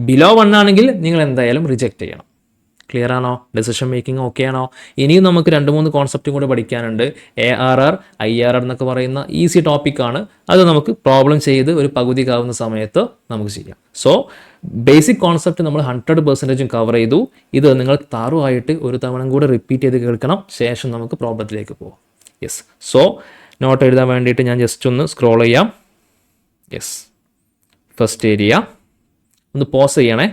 ബിലോ 1 ആണെങ്കിൽ നിങ്ങൾ എന്തായാലും റിജക്റ്റ് ചെയ്യണം. ക്ലിയർ ആണോ? ഡിസിഷൻ മേക്കിംഗ് ഓക്കെ ആണോ? ഇനിയും നമുക്ക് 2-3 കോൺസെപ്റ്റും കൂടെ പഠിക്കാനുണ്ട്. ARR, IRR എന്നൊക്കെ പറയുന്ന ഈസി ടോപ്പിക്കാണ്. അത് നമുക്ക് പ്രോബ്ലം ചെയ്ത് ഒരു പകുതിക്കാവുന്ന സമയത്ത് നമുക്ക് ചെയ്യാം. സോ ബേസിക് കോൺസെപ്റ്റ് നമ്മൾ 100% കവർ ചെയ്തു. ഇത് നിങ്ങൾ താറുമായിട്ട് ഒരു തവണ കൂടെ റിപ്പീറ്റ് ചെയ്ത് കേൾക്കണം. ശേഷം നമുക്ക് പ്രോബ്ലത്തിലേക്ക് പോകാം. യെസ്. സോ നോട്ട് എഴുതാൻ വേണ്ടിയിട്ട് ഞാൻ ജസ്റ്റ് ഒന്ന് സ്ക്രോൾ ചെയ്യാം. യെസ്. ഫസ്റ്റ് ഏരിയ ഒന്ന് പോസ് ചെയ്യണേ.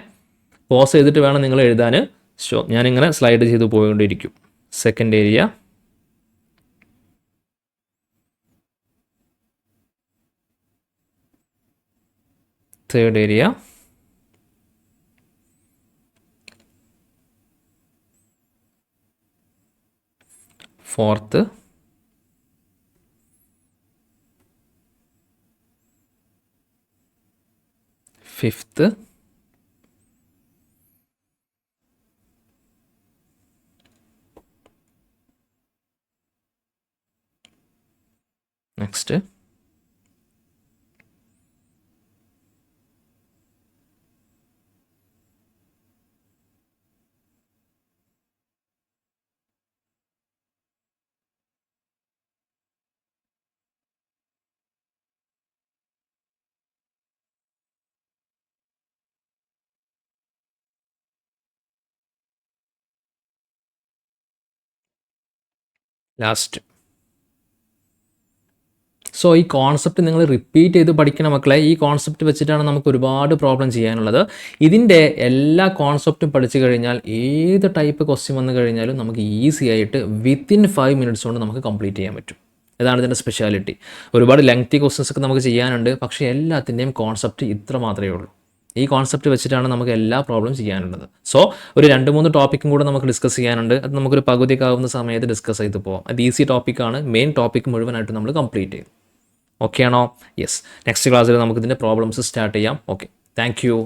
പോസ് ചെയ്തിട്ട് വേണം നിങ്ങൾ എഴുതാൻ. സോ ഞാനിങ്ങനെ സ്ലൈഡ് ചെയ്ത് പോയിക്കൊണ്ടിരിക്കും. Second area, third area, fourth, fifth, next last. So ഈ കോൺസെപ്റ്റ് നിങ്ങൾ റിപ്പീറ്റ് ചെയ്ത് പഠിക്കണം മക്കളെ. ഈ കോൺസെപ്റ്റ് വെച്ചിട്ടാണ് നമുക്ക് ഒരുപാട് പ്രോബ്ലം ചെയ്യാനുള്ളത്. ഇതിൻ്റെ എല്ലാ കോൺസെപ്റ്റും പഠിച്ചു കഴിഞ്ഞാൽ ഏത് ടൈപ്പ് ക്വസ്റ്റ്യൻ വന്നു കഴിഞ്ഞാലും നമുക്ക് ഈസി ആയിട്ട് വിത്തിൻ 5 minutes കൊണ്ട് നമുക്ക് കംപ്ലീറ്റ് ചെയ്യാൻ പറ്റും. ഇതാണ് ഇതിൻ്റെ സ്പെഷ്യാലിറ്റി. ഒരുപാട് ലെങ്തി ക്വസ്റ്റ്യൻസ് ഒക്കെ നമുക്ക് ചെയ്യാനുണ്ട്, പക്ഷേ എല്ലാത്തിൻ്റെയും കോൺസെപ്റ്റ് ഇത്ര മാത്രമേ ഉള്ളൂ. ഈ കോൺസെപ്റ്റ് വെച്ചിട്ടാണ് നമുക്ക് എല്ലാ പ്രോബ്ലം ചെയ്യാനുള്ളത്. സോ ഒരു 2-3 ടോപ്പിക്കും കൂടെ നമുക്ക് ഡിസ്കസ് ചെയ്യാനുണ്ട്. അത് നമുക്കൊരു പകുതിയൊക്കെ ആവുന്ന സമയത്ത് ഡിസ്കസ് ചെയ്ത് പോകാം. അത് ഈസി ടോപ്പിക്കാണ്. മെയിൻ ടോപ്പിക് മുഴുവനായിട്ട് നമ്മൾ കംപ്ലീറ്റ് ചെയ്തു. ഓക്കെ ആണോ? യെസ്. നെക്സ്റ്റ് ക്ലാസ്സിൽ നമുക്ക് ഇതിൻ്റെ പ്രോബ്ലംസ് സ്റ്റാർട്ട് ചെയ്യാം. Okay, thank you.